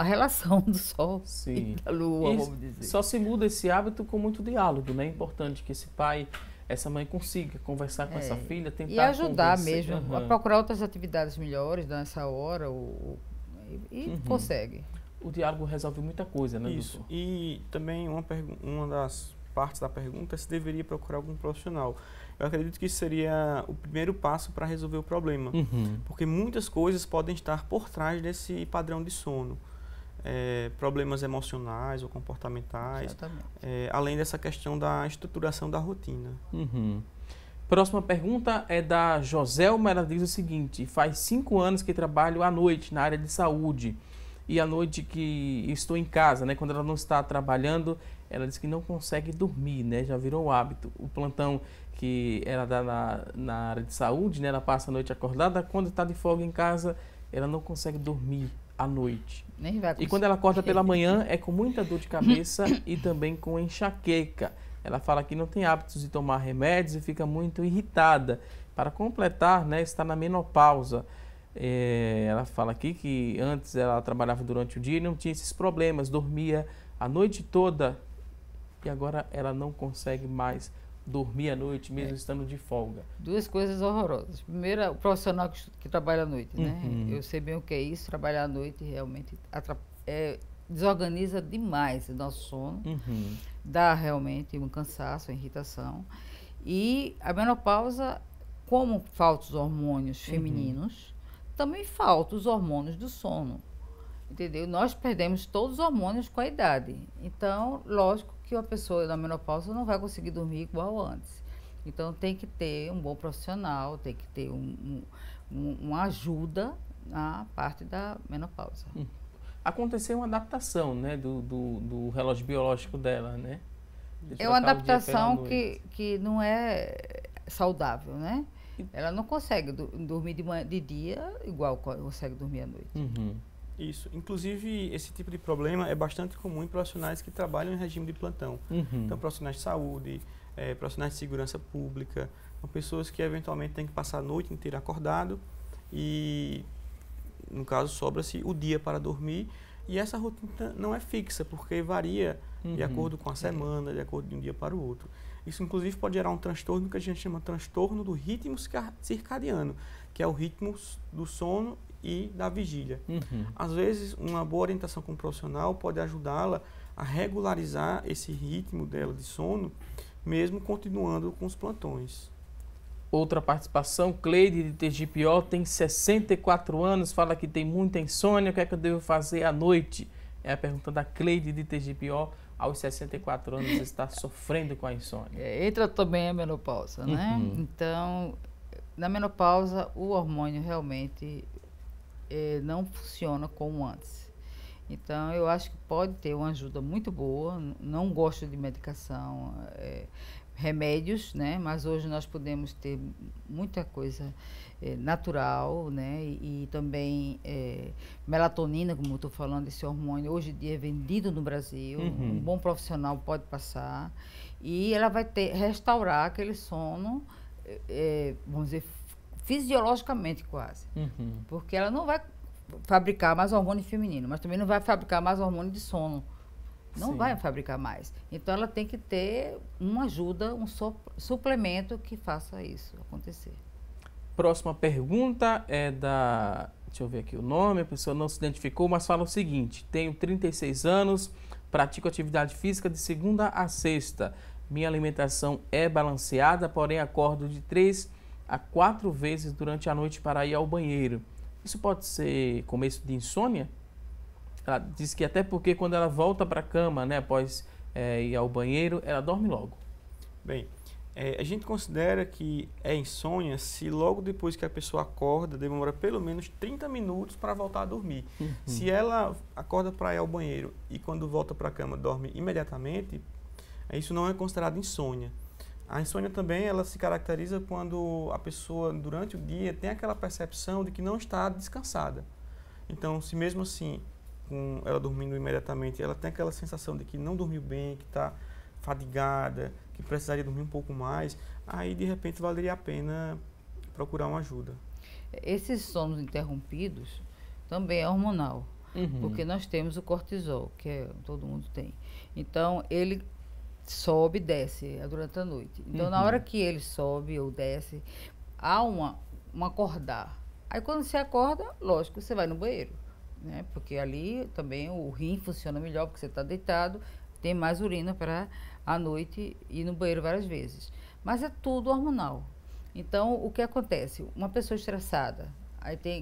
relação do sol e da lua, vamos dizer. Só se muda esse hábito com muito diálogo, né? É importante que esse pai, essa mãe consiga conversar com essa filha, tentar e ajudar convencer. mesmo, a procurar outras atividades melhores nessa hora e consegue. O diálogo resolve muita coisa, né, Isso. doutor? E também uma das partes da pergunta é se deveria procurar algum profissional. Eu acredito que isso seria o primeiro passo para resolver o problema, porque muitas coisas podem estar por trás desse padrão de sono. Problemas emocionais ou comportamentais, além dessa questão da estruturação da rotina. Próxima pergunta é da Joselma. Ela diz o seguinte: faz 5 anos que trabalho à noite na área de saúde. E à noite que estou em casa, né? Quando ela não está trabalhando, ela diz que não consegue dormir, né? Já virou hábito. O plantão que ela dá na área de saúde, né? Ela passa a noite acordada. Quando está de folga em casa, ela não consegue dormir à noite. Nem vai E quando ela acorda pela manhã, é com muita dor de cabeça e também com enxaqueca. Ela fala que não tem hábitos de tomar remédios e fica muito irritada. Para completar, né? Está na menopausa. Ela fala aqui que antes ela trabalhava durante o dia e não tinha esses problemas, dormia a noite toda e agora ela não consegue mais dormir à noite, mesmo estando de folga. Duas coisas horrorosas. Primeiro, o profissional que trabalha à noite, né? Eu sei bem o que é isso, trabalhar à noite realmente desorganiza demais o nosso sono, dá realmente um cansaço, uma irritação. E a menopausa, como faltam os hormônios femininos, também faltam os hormônios do sono, entendeu? Nós perdemos todos os hormônios com a idade. Então, lógico que uma pessoa na menopausa não vai conseguir dormir igual antes. Então, tem que ter um bom profissional, tem que ter uma ajuda na parte da menopausa. Aconteceu uma adaptação, né, do relógio biológico dela, né? É uma adaptação que não é saudável, né? Ela não consegue dormir de dia igual consegue dormir à noite. Isso. Inclusive, esse tipo de problema é bastante comum em profissionais que trabalham em regime de plantão. Então, profissionais de saúde, profissionais de segurança pública, são pessoas que eventualmente têm que passar a noite inteira acordado e, no caso, sobra-se o dia para dormir. E essa rotina não é fixa, porque varia de acordo com a semana, de acordo de um dia para o outro. Isso, inclusive, pode gerar um transtorno que a gente chama de transtorno do ritmo circadiano, que é o ritmo do sono e da vigília. Às vezes, uma boa orientação com um profissional pode ajudá-la a regularizar esse ritmo dela de sono, mesmo continuando com os plantões. Outra participação, Cleide de Tegipió, tem 64 anos, fala que tem muita insônia, o que é que eu devo fazer à noite? É a pergunta da Cleide de Tegipió. Aos 64 anos está sofrendo com a insônia. Entra também a menopausa, né? Então, na menopausa, o hormônio realmente não funciona como antes. Então, eu acho que pode ter uma ajuda muito boa. Não gosto de medicação, remédios, né? Mas hoje nós podemos ter muita coisa natural, né? E também melatonina, como eu estou falando, esse hormônio hoje em dia é vendido no Brasil. Um bom profissional pode passar e ela vai restaurar aquele sono, vamos dizer, fisiologicamente quase. Porque ela não vai fabricar mais hormônio feminino, mas também não vai fabricar mais hormônio de sono. Não vai fabricar mais. Então, ela tem que ter uma ajuda, um suplemento que faça isso acontecer. Próxima pergunta é da... Deixa eu ver aqui o nome, a pessoa não se identificou, mas fala o seguinte: tenho 36 anos, pratico atividade física de segunda a sexta. Minha alimentação é balanceada, porém acordo de 3 a 4 vezes durante a noite para ir ao banheiro. Isso pode ser começo de insônia? Ela diz que até porque quando ela volta para a cama, né, após ir ao banheiro, ela dorme logo. Bem, a gente considera que é insônia se logo depois que a pessoa acorda, demora pelo menos 30 minutos para voltar a dormir. Se ela acorda para ir ao banheiro e quando volta para a cama dorme imediatamente, isso não é considerado insônia. A insônia também ela se caracteriza quando a pessoa, durante o dia, tem aquela percepção de que não está descansada. Então, se mesmo assim, com ela dormindo imediatamente, ela tem aquela sensação de que não dormiu bem, que está fadigada, que precisaria dormir um pouco mais, aí de repente valeria a pena procurar uma ajuda. Esses sonos interrompidos também é hormonal, porque nós temos o cortisol, que todo mundo tem. Então, ele sobe e desce durante a noite. Então, na hora que ele sobe ou desce, há um acordar. Aí, quando você acorda, lógico, você vai no banheiro, né? Porque ali também o rim funciona melhor, porque você está deitado, tem mais urina para à noite ir no banheiro várias vezes. Mas é tudo hormonal. Então, o que acontece? Uma pessoa estressada,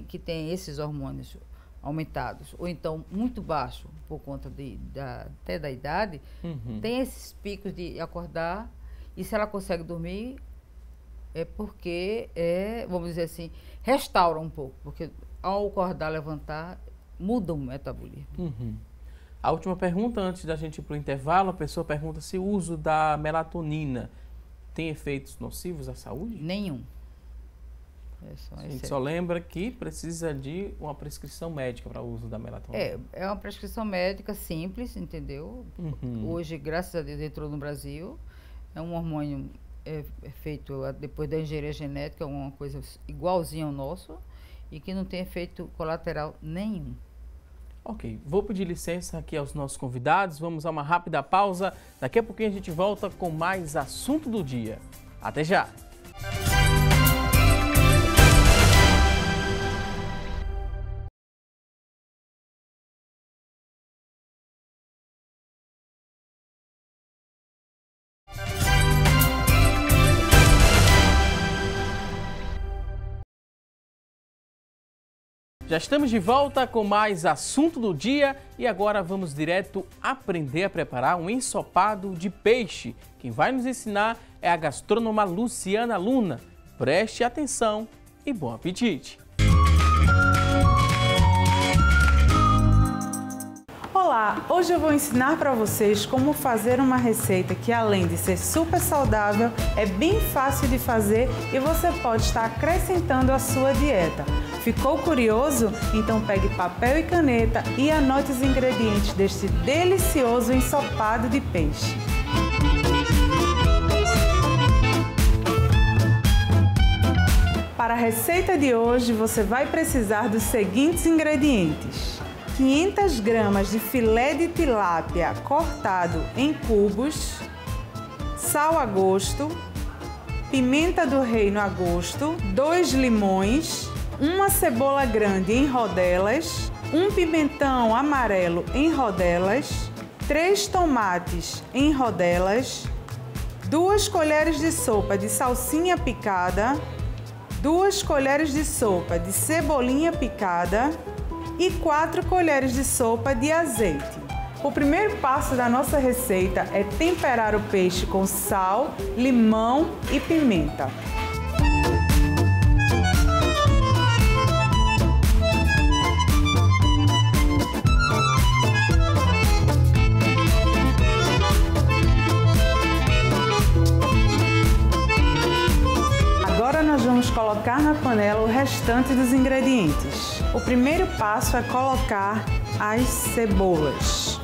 que tem esses hormônios aumentados, ou então muito baixo, por conta até da idade, tem esses picos de acordar, e se ela consegue dormir, é porque, vamos dizer assim, restaura um pouco, porque ao acordar, levantar, muda o metabolismo. A última pergunta, antes da gente ir para o intervalo, a pessoa pergunta se o uso da melatonina tem efeitos nocivos à saúde? Nenhum. A gente só lembra que precisa de uma prescrição médica para o uso da melatonina. É uma prescrição médica simples, entendeu? Hoje, graças a Deus, entrou no Brasil. É um hormônio feito depois da engenharia genética, uma coisa igualzinha ao nosso e que não tem efeito colateral nenhum. Ok, vou pedir licença aqui aos nossos convidados, vamos a uma rápida pausa. Daqui a pouquinho a gente volta com mais assunto do dia. Até já! Já estamos de volta com mais assunto do dia e agora vamos direto aprender a preparar um ensopado de peixe. Quem vai nos ensinar é a gastrônoma Luciana Luna. Preste atenção e bom apetite! Olá, hoje eu vou ensinar para vocês como fazer uma receita que, além de ser super saudável, é bem fácil de fazer e você pode estar acrescentando à sua dieta. Ficou curioso? Então pegue papel e caneta e anote os ingredientes deste delicioso ensopado de peixe. Para a receita de hoje, você vai precisar dos seguintes ingredientes: 500 gramas de filé de tilápia cortado em cubos, sal a gosto, pimenta do reino a gosto, 2 limões, uma cebola grande em rodelas, um pimentão amarelo em rodelas, 3 tomates em rodelas, 2 colheres de sopa de salsinha picada, 2 colheres de sopa de cebolinha picada e 4 colheres de sopa de azeite. O primeiro passo da nossa receita é temperar o peixe com sal, limão e pimenta. Agora nós vamos colocar na panela o restante dos ingredientes. O primeiro passo é colocar as cebolas.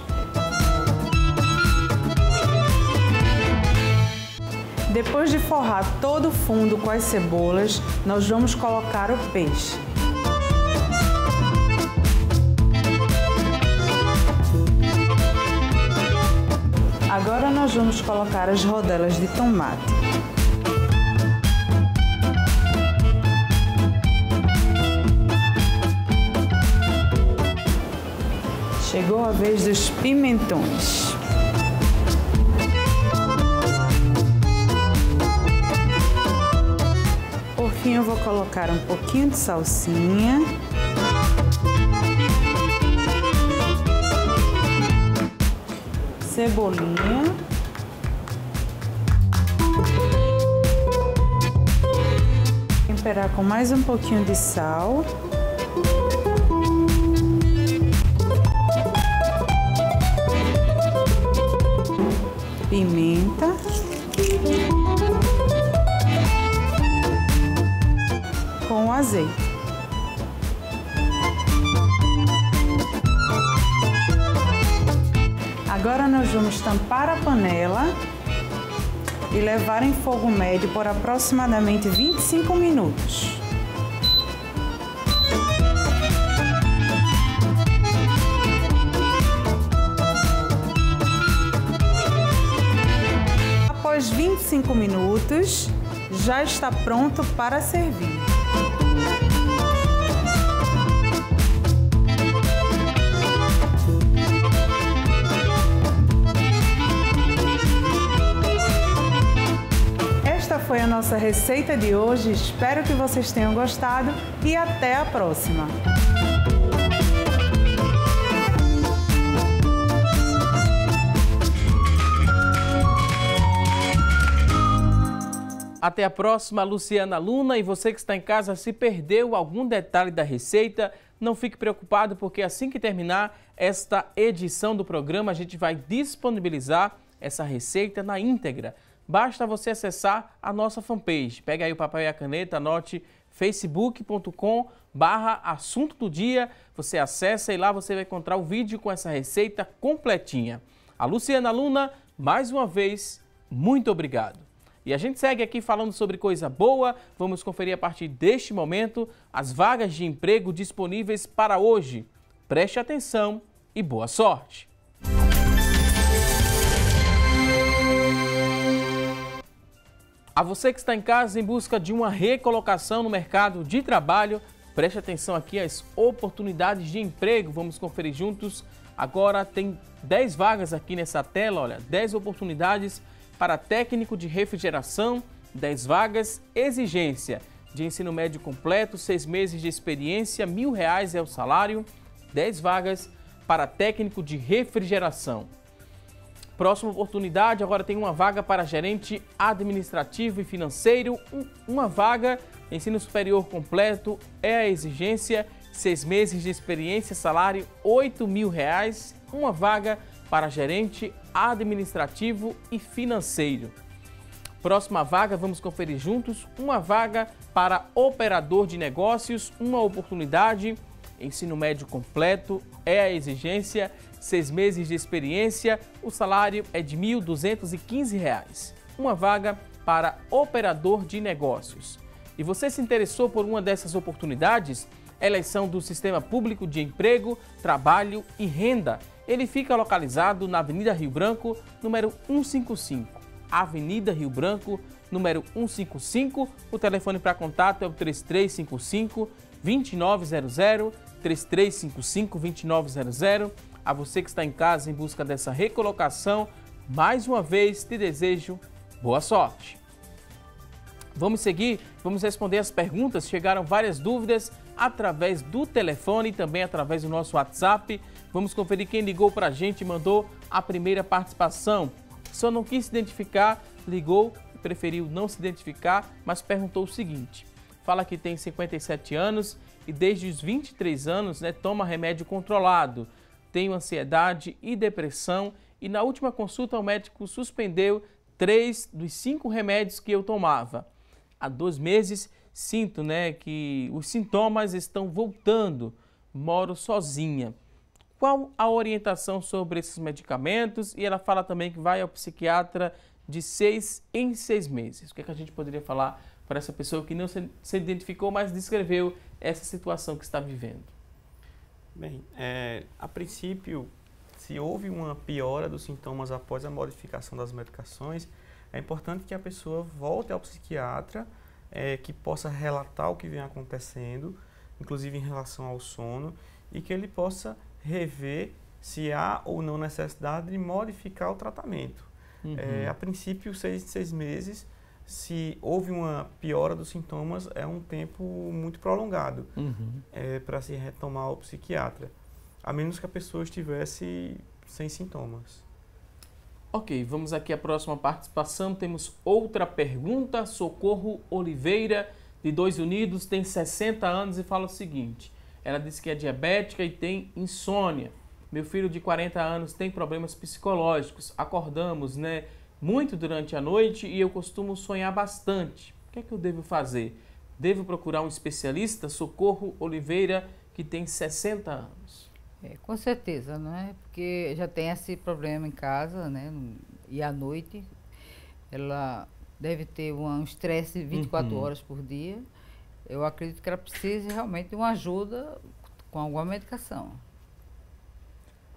Depois de forrar todo o fundo com as cebolas, nós vamos colocar o peixe. Agora nós vamos colocar as rodelas de tomate. Chegou a vez dos pimentões. Por fim, eu vou colocar um pouquinho de salsinha cebolinha. Temperar com mais um pouquinho de sal. Pimenta. Com o azeite. Agora nós vamos tampar a panela e levar em fogo médio por aproximadamente 25 minutos. Após 25 minutos, já está pronto para servir. Esta foi a nossa receita de hoje. Espero que vocês tenham gostado e até a próxima! Até a próxima, Luciana Luna. E você que está em casa, se perdeu algum detalhe da receita, não fique preocupado, porque assim que terminar esta edição do programa, a gente vai disponibilizar essa receita na íntegra. Basta você acessar a nossa fanpage. Pega aí o papel e a caneta, anote facebook.com/assunto do dia. Você acessa e lá você vai encontrar o vídeo com essa receita completinha. A Luciana Luna, mais uma vez, muito obrigado. E a gente segue aqui falando sobre coisa boa. Vamos conferir a partir deste momento as vagas de emprego disponíveis para hoje. Preste atenção e boa sorte! A você que está em casa em busca de uma recolocação no mercado de trabalho, preste atenção aqui às oportunidades de emprego. Vamos conferir juntos. Agora tem 10 vagas aqui nessa tela, olha, 10 oportunidades para técnico de refrigeração, 10 vagas, exigência de ensino médio completo, 6 meses de experiência, R$1.000 é o salário, 10 vagas para técnico de refrigeração. Próxima oportunidade, agora tem uma vaga para gerente administrativo e financeiro, uma vaga, ensino superior completo, é a exigência, 6 meses de experiência, salário R$8.000, uma vaga para gerente administrativo e financeiro. Próxima vaga, vamos conferir juntos, uma vaga para operador de negócios, uma oportunidade, ensino médio completo, é a exigência, 6 meses de experiência, o salário é de R$1.215. Uma vaga para operador de negócios. E você se interessou por uma dessas oportunidades? Elas são do Sistema Público de Emprego, Trabalho e Renda. Ele fica localizado na Avenida Rio Branco, número 155. Avenida Rio Branco, número 155. O telefone para contato é o 3355-2900, 3355-2900. A você que está em casa em busca dessa recolocação, mais uma vez te desejo boa sorte. Vamos seguir, vamos responder as perguntas. Chegaram várias dúvidas através do telefone e também através do nosso WhatsApp. Vamos conferir quem ligou para a gente e mandou a primeira participação. Só não quis se identificar, ligou e preferiu não se identificar, mas perguntou o seguinte. Fala que tem 57 anos e desde os 23 anos toma remédio controlado. Tenho ansiedade e depressão e na última consulta o médico suspendeu 3 dos 5 remédios que eu tomava. Há 2 meses sinto que os sintomas estão voltando. Moro sozinha. Qual a orientação sobre esses medicamentos? E ela fala também que vai ao psiquiatra de 6 em 6 meses. O que é que a gente poderia falar para essa pessoa que não se identificou, mas descreveu essa situação que está vivendo? Bem, a princípio, se houve uma piora dos sintomas após a modificação das medicações, é importante que a pessoa volte ao psiquiatra, que possa relatar o que vem acontecendo, inclusive em relação ao sono, e que ele possa rever se há ou não necessidade de modificar o tratamento. A princípio, 6 em 6 meses, se houve uma piora dos sintomas, é um tempo muito prolongado para se retomar ao psiquiatra, a menos que a pessoa estivesse sem sintomas. Ok, vamos aqui à próxima participação. Temos outra pergunta. Socorro Oliveira, de Dois Unidos, tem 60 anos e fala o seguinte. Ela disse que é diabética e tem insônia. Meu filho de 40 anos tem problemas psicológicos. Acordamos, né, muito durante a noite e eu costumo sonhar bastante. O que é que eu devo fazer? Devo procurar um especialista? Socorro Oliveira, que tem 60 anos. Com certeza, não é? Porque já tem esse problema em casa, né? E à noite ela deve ter um estresse 24 horas por dia. Eu acredito que ela precisa realmente de uma ajuda com alguma medicação.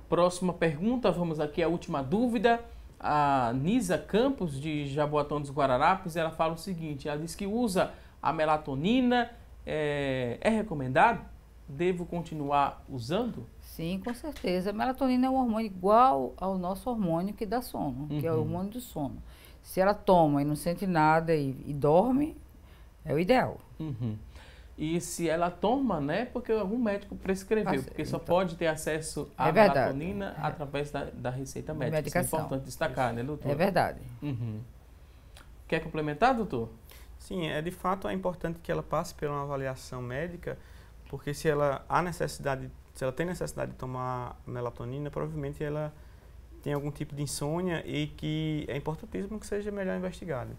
Próxima pergunta, vamos aqui à última dúvida. A Nisa Campos, de Jaboatão dos Guararapes, ela fala o seguinte, ela diz que usa a melatonina, é recomendado? Devo continuar usando? Sim, com certeza. A melatonina é um hormônio igual ao nosso hormônio que dá sono, que é o hormônio do sono. Se ela toma e não sente nada e dorme, é o ideal. E se ela toma, né, porque algum médico prescreveu, porque só pode ter acesso à melatonina através da receita médica. Isso é importante destacar, né, doutor? É verdade. Quer complementar, doutor? Sim, de fato é importante que ela passe por uma avaliação médica, porque se ela tem necessidade de tomar melatonina, provavelmente ela tem algum tipo de insônia e que é importantíssimo que seja melhor investigado.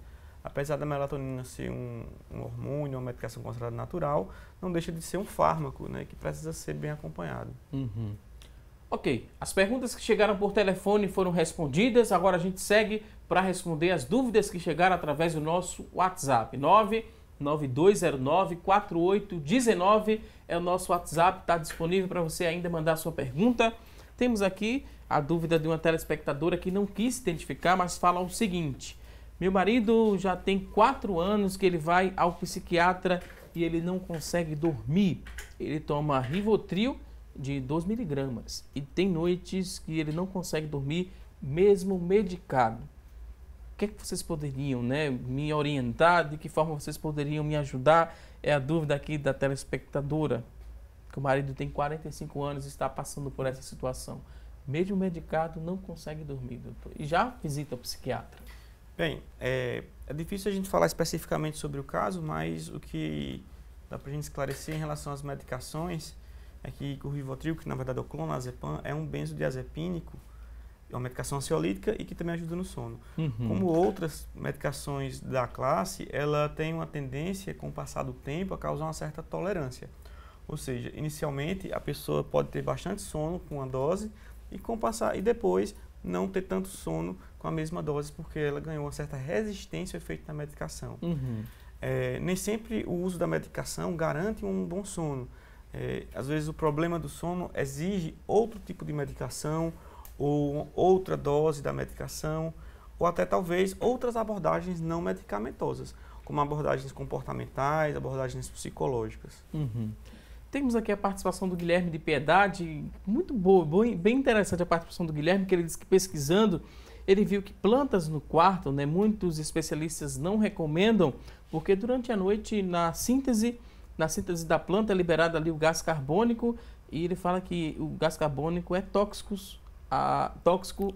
Apesar da melatonina ser um hormônio, uma medicação considerada natural, não deixa de ser um fármaco, né, que precisa ser bem acompanhado. Ok, as perguntas que chegaram por telefone foram respondidas, agora a gente segue para responder as dúvidas que chegaram através do nosso WhatsApp. 992094819 é o nosso WhatsApp, está disponível para você ainda mandar sua pergunta. Temos aqui a dúvida de uma telespectadora que não quis se identificar, mas fala o seguinte. Meu marido já tem 4 anos que ele vai ao psiquiatra e ele não consegue dormir. Ele toma Rivotril de 2 miligramas e tem noites que ele não consegue dormir mesmo medicado. O que é que vocês poderiam, né, me orientar? De que forma vocês poderiam me ajudar? É a dúvida aqui da telespectadora, que o marido tem 45 anos e está passando por essa situação. Mesmo medicado, não consegue dormir, doutor. E já visita o psiquiatra. Bem, é difícil a gente falar especificamente sobre o caso, mas o que dá para a gente esclarecer em relação às medicações é que o Rivotril, que na verdade é o clonazepam, é um benzodiazepínico, é uma medicação ansiolítica e que também ajuda no sono. Como outras medicações da classe, ela tem uma tendência, com o passar do tempo, a causar uma certa tolerância. Ou seja, inicialmente a pessoa pode ter bastante sono com uma dose e depois não ter tanto sono com a mesma dose, porque ela ganhou uma certa resistência ao efeito da medicação. Nem sempre o uso da medicação garante um bom sono. Às vezes o problema do sono exige outro tipo de medicação, ou outra dose da medicação, ou até talvez outras abordagens não medicamentosas, como abordagens comportamentais, abordagens psicológicas. Temos aqui a participação do Guilherme de Piedade, muito boa, bem interessante a participação do Guilherme, que ele disse que pesquisando, ele viu que plantas no quarto, né, muitos especialistas não recomendam, porque durante a noite, na síntese da planta é liberado ali o gás carbônico, e ele fala que o gás carbônico é tóxico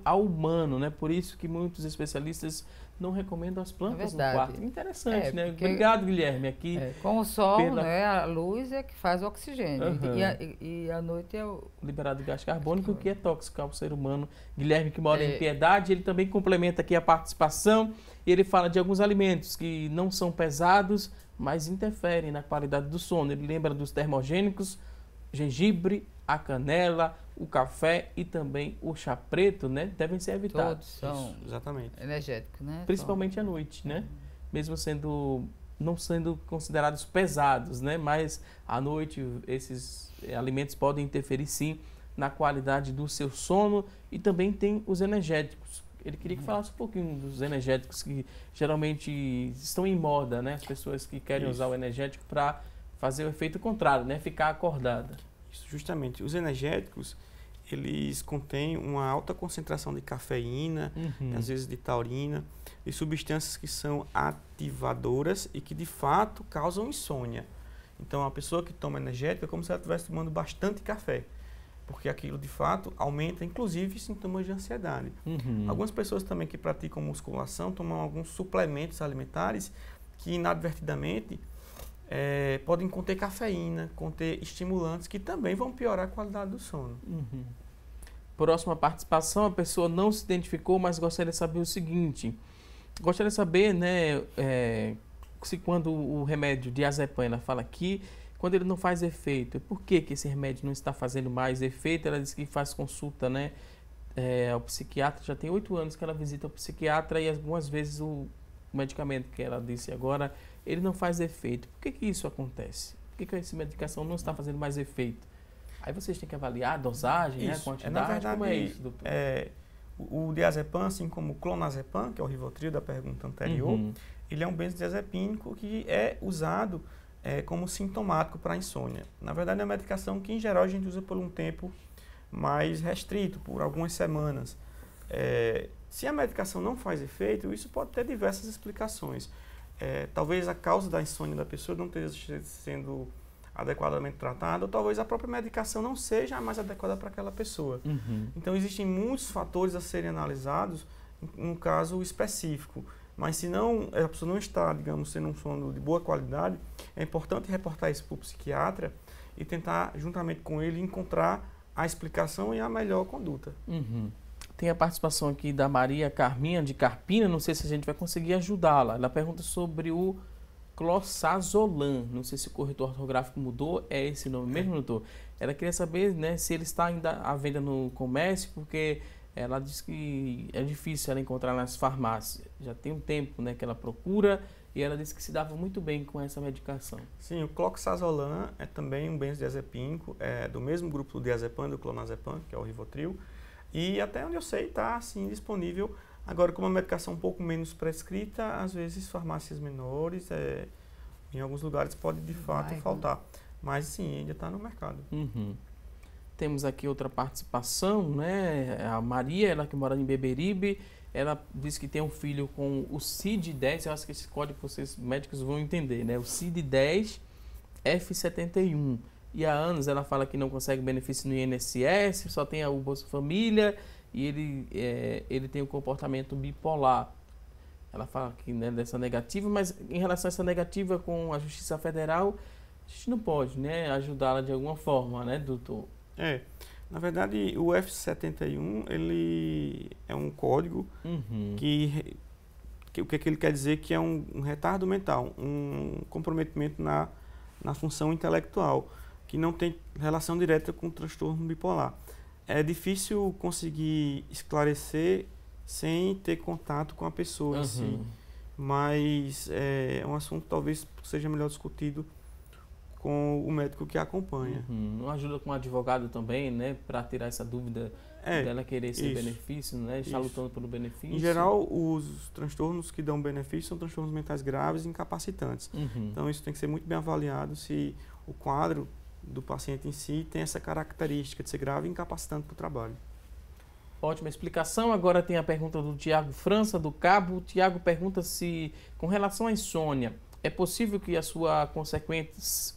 ao humano, né? Por isso que muitos especialistas não recomendam as plantas no quarto. Interessante, né? Obrigado, Guilherme. Aqui com o sol, né, a luz é que faz o oxigênio. E a noite é o liberado gás carbônico, que é tóxico ao ser humano. Guilherme, que mora em Piedade, ele também complementa aqui a participação. E ele fala de alguns alimentos que não são pesados, mas interferem na qualidade do sono. Ele lembra dos termogênicos, gengibre, a canela, o café e também o chá preto, né? Devem ser evitados. Todos são exatamente energéticos, né? Principalmente à noite, né? Mesmo não sendo considerados pesados, né? Mas à noite esses alimentos podem interferir sim na qualidade do seu sono, e também tem os energéticos. Ele queria que falasse um pouquinho dos energéticos que geralmente estão em moda, né? As pessoas que querem usar o energético para fazer o efeito contrário, né? Ficar acordada. Isso, justamente. Os energéticos, eles contêm uma alta concentração de cafeína, às vezes de taurina, e substâncias que são ativadoras e que de fato causam insônia. Então a pessoa que toma energético é como se ela estivesse tomando bastante café. porque aquilo de fato aumenta inclusive sintomas de ansiedade. Algumas pessoas também que praticam musculação tomam alguns suplementos alimentares que inadvertidamente podem conter cafeína, conter estimulantes que também vão piorar a qualidade do sono. Próxima participação, a pessoa não se identificou, mas gostaria de saber o seguinte. Gostaria de saber, né, se quando o remédio diazepam, ela fala aqui, quando ele não faz efeito, por que esse remédio não está fazendo mais efeito? Ela diz que faz consulta, né, ao psiquiatra, já tem 8 anos que ela visita o psiquiatra e algumas vezes o medicamento que ela disse agora, ele não faz efeito. Por que isso acontece? Por que essa medicação não está fazendo mais efeito? Aí vocês têm que avaliar a dosagem, né, a quantidade, na verdade, como é isso, doutor? O diazepam, assim como o clonazepam, que é o Rivotril da pergunta anterior, ele é um benzodiazepínico que é usado como sintomático para a insônia. Na verdade, é uma medicação que, em geral, a gente usa por um tempo mais restrito, por algumas semanas. Se a medicação não faz efeito, isso pode ter diversas explicações. Talvez a causa da insônia da pessoa não esteja sendo adequadamente tratada, ou talvez a própria medicação não seja a mais adequada para aquela pessoa. Então, existem muitos fatores a serem analisados num caso específico. Mas se não, a pessoa não está, digamos, tendo um sono de boa qualidade, é importante reportar isso para o psiquiatra e tentar, juntamente com ele, encontrar a explicação e a melhor conduta. Tem a participação aqui da Maria Carminha, de Carpina, não sei se a gente vai conseguir ajudá-la. Ela pergunta sobre o cloxazolam, não sei se o corretor ortográfico mudou, é esse nome mesmo, doutor? Ela queria saber, né, se ele está ainda à venda no comércio, porque ela diz que é difícil ela encontrar nas farmácias. Já tem um tempo, né, que ela procura e ela disse que se dava muito bem com essa medicação. Sim, o cloxazolam é também um benzodiazepínico, do mesmo grupo do diazepam, do clonazepam, que é o Rivotril, e até onde eu sei está assim disponível. Agora, como uma medicação um pouco menos prescrita, às vezes farmácias menores, em alguns lugares pode de fato faltar. Mas sim, ainda está no mercado. Temos aqui outra participação, né? A Maria, ela que mora em Beberibe, ela diz que tem um filho com o CID-10, eu acho que esse código vocês médicos vão entender, né? O CID-10 F71. E há anos ela fala que não consegue benefício no INSS, só tem o Bolsa Família e ele tem um comportamento bipolar. Ela fala aqui, né, dessa negativa, mas em relação a essa negativa com a Justiça Federal, a gente não pode, né, ajudá-la de alguma forma, né, doutor? Na verdade, o F71, ele é um código que o que ele quer dizer que é um retardo mental, um comprometimento na função intelectual, que não tem relação direta com o transtorno bipolar. É difícil conseguir esclarecer sem ter contato com a pessoa em si, mas é um assunto que talvez seja melhor discutido com o médico que a acompanha. Não ajuda com o advogado também, né, para tirar essa dúvida dela querer esse benefício, né, estar lutando pelo benefício. Em geral, os transtornos que dão benefício são transtornos mentais graves e incapacitantes. Então, isso tem que ser muito bem avaliado se o quadro do paciente em si tem essa característica de ser grave e incapacitante para o trabalho. Ótima explicação. Agora tem a pergunta do Tiago França, do Cabo. O Tiago pergunta se, com relação à insônia, é possível que a sua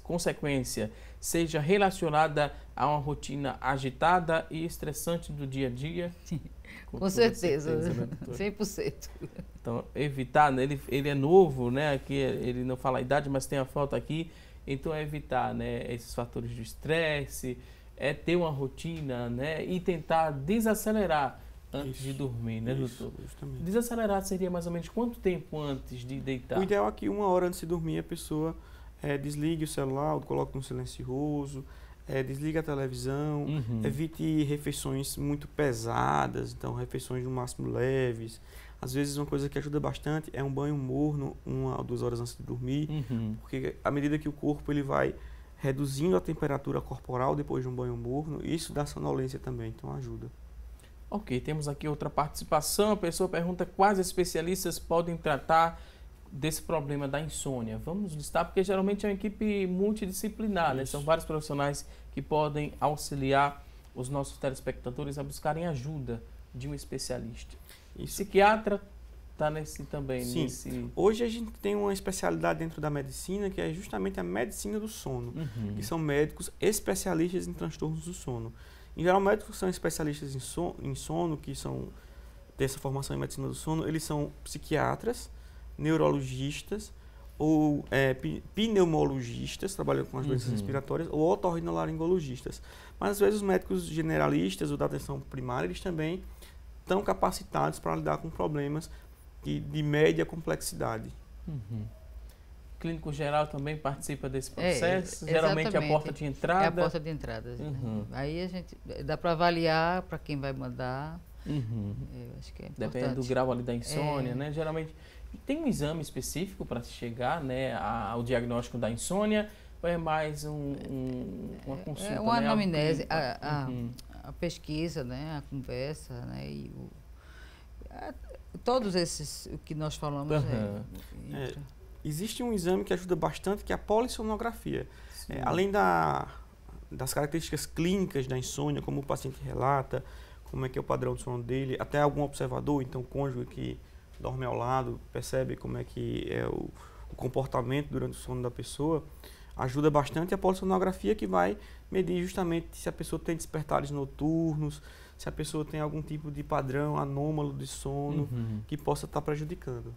consequência seja relacionada a uma rotina agitada e estressante do dia a dia? Com certeza, né, 100%. Então, evitar, né? Ele é novo, né? Aqui ele não fala a idade, mas tem a foto aqui. Então, evitar, né, esses fatores de estresse, ter uma rotina, né, e tentar desacelerar antes de dormir, né, doutor? Justamente. Desacelerar seria mais ou menos quanto tempo antes de deitar? O ideal é que 1 hora antes de dormir a pessoa desligue o celular, coloque no silencioso, desligue a televisão, evite refeições muito pesadas, então refeições no máximo leves. Às vezes uma coisa que ajuda bastante é um banho morno 1 ou 2 horas antes de dormir, porque à medida que o corpo ele vai reduzindo a temperatura corporal depois de um banho morno, isso dá sonolência também, então ajuda. Ok, temos aqui outra participação. A pessoa pergunta quais especialistas podem tratar desse problema da insônia. Vamos listar, porque geralmente é uma equipe multidisciplinar, né? São vários profissionais que podem auxiliar os nossos telespectadores a buscarem ajuda de um especialista. Psiquiatra está nesse também? Sim. Hoje a gente tem uma especialidade dentro da medicina que é justamente a medicina do sono, que são médicos especialistas em transtornos do sono. Em geral, médicos que são especialistas em sono, que têm essa formação em medicina do sono, eles são psiquiatras, neurologistas, ou pneumologistas, trabalham com as doenças respiratórias, ou otorrinolaringologistas. Mas às vezes os médicos generalistas ou da atenção primária, eles também estão capacitados para lidar com problemas de média complexidade. Clínico geral também participa desse processo? Geralmente é a porta de entrada? É a porta de entrada. Aí a gente dá para avaliar para quem vai mandar. Acho que é importante. Depende do grau ali da insônia, né? Geralmente tem um exame específico para se chegar, né, ao diagnóstico da insônia, ou é mais uma consulta? É uma anamnese, né? a pesquisa, né, a conversa, né, e todos esses que nós falamos. Existe um exame que ajuda bastante, que é a polissonografia. Além das características clínicas da insônia, como o paciente relata, como é que é o padrão de sono dele, até algum observador, então o cônjuge que dorme ao lado, percebe como é que é o comportamento durante o sono da pessoa, ajuda bastante a polissonografia, que vai medir justamente se a pessoa tem despertares noturnos, se a pessoa tem algum tipo de padrão anômalo de sono que possa estar prejudicando.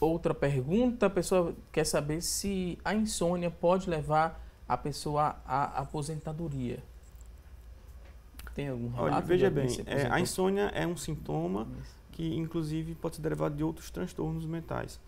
Outra pergunta, a pessoa quer saber se a insônia pode levar a pessoa à aposentadoria. Tem algum relato? Olha, veja bem, a insônia é um sintoma que inclusive pode ser derivado de outros transtornos mentais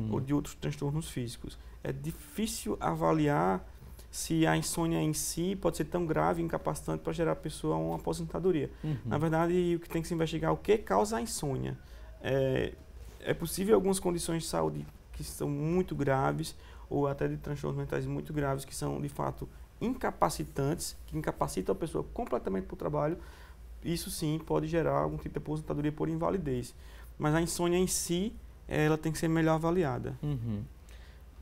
ou de outros transtornos físicos. É difícil avaliar se a insônia em si pode ser tão grave e incapacitante para gerar a pessoa uma aposentadoria. Na verdade, o que tem que se investigar é o que causa a insônia. É possível algumas condições de saúde que são muito graves ou até de transtornos mentais muito graves que são, de fato, incapacitantes, que incapacitam a pessoa completamente para o trabalho. Isso sim pode gerar algum tipo de aposentadoria por invalidez. Mas a insônia em si, ela tem que ser melhor avaliada.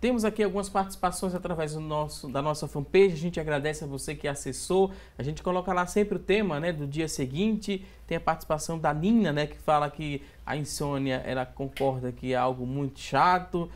Temos aqui algumas participações através da nossa fanpage. A gente agradece a você que acessou. A gente coloca lá sempre o tema, né, do dia seguinte. Tem a participação da Nina, né, que fala que a insônia, ela concorda que é algo muito chato.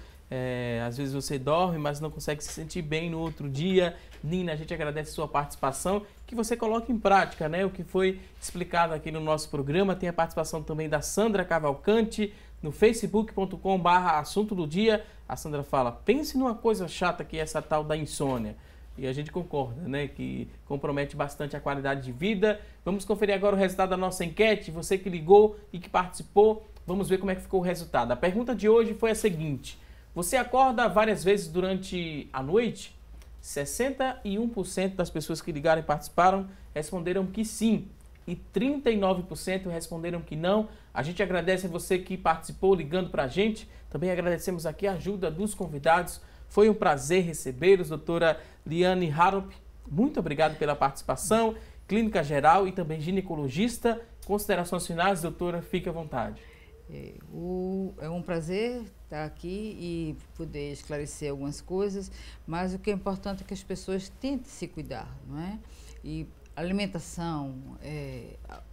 Às vezes você dorme, mas não consegue se sentir bem no outro dia. Nina, a gente agradece a sua participação, que você coloque em prática, né, o que foi explicado aqui no nosso programa. Tem a participação também da Sandra Cavalcante, no facebook.com/assunto do dia. A Sandra fala, pense numa coisa chata que é essa tal da insônia. E a gente concorda, né, que compromete bastante a qualidade de vida. Vamos conferir agora o resultado da nossa enquete. Você que ligou e que participou, vamos ver como é que ficou o resultado. A pergunta de hoje foi a seguinte: você acorda várias vezes durante a noite? 61% das pessoas que ligaram e participaram responderam que sim. E 39% responderam que não. A gente agradece a você que participou ligando para a gente. Também agradecemos aqui a ajuda dos convidados. Foi um prazer recebê-los, doutora Liane Harop. Muito obrigado pela participação. Clínica geral e também ginecologista. Considerações finais, doutora, fique à vontade. É um prazer estar aqui e poder esclarecer algumas coisas, mas o que é importante é que as pessoas tentem se cuidar, não é? E alimentação,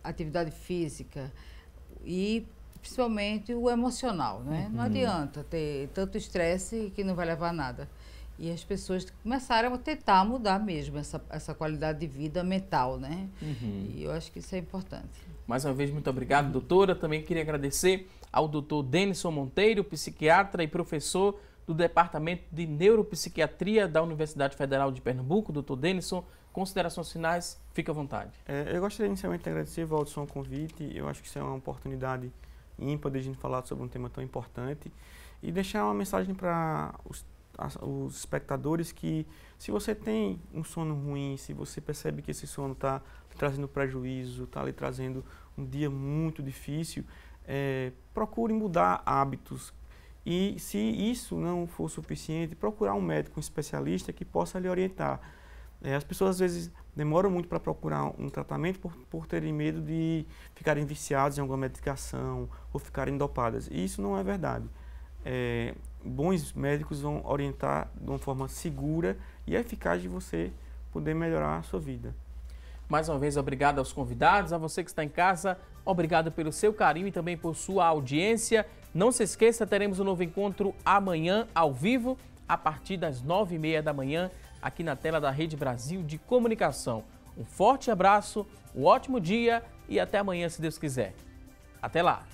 atividade física e principalmente o emocional, né? Não adianta ter tanto estresse que não vai levar a nada. E as pessoas começaram a tentar mudar mesmo essa qualidade de vida mental, né? E eu acho que isso é importante. Mais uma vez, muito obrigado, doutora. Também queria agradecer ao doutor Denison Monteiro, psiquiatra e professor do Departamento de Neuropsiquiatria da Universidade Federal de Pernambuco. Doutor Denison, considerações finais, fique à vontade. Eu gostaria inicialmente de agradecer, Valdson, o convite. Eu acho que isso é uma oportunidade ímpar de a gente falar sobre um tema tão importante e deixar uma mensagem para os espectadores que, se você tem um sono ruim, se você percebe que esse sono está lhe trazendo prejuízo, está lhe trazendo um dia muito difícil, procure mudar hábitos. E se isso não for suficiente, procurar um médico, um especialista que possa lhe orientar. As pessoas às vezes demoram muito para procurar um tratamento por terem medo de ficarem viciados em alguma medicação ou ficarem dopadas. E isso não é verdade. Bons médicos vão orientar de uma forma segura e eficaz de você poder melhorar a sua vida. Mais uma vez, obrigado aos convidados, a você que está em casa, obrigado pelo seu carinho e também por sua audiência. Não se esqueça, teremos um novo encontro amanhã, ao vivo, a partir das 9h30 da manhã, aqui na tela da Rede Brasil de Comunicação. Um forte abraço, um ótimo dia e até amanhã, se Deus quiser. Até lá!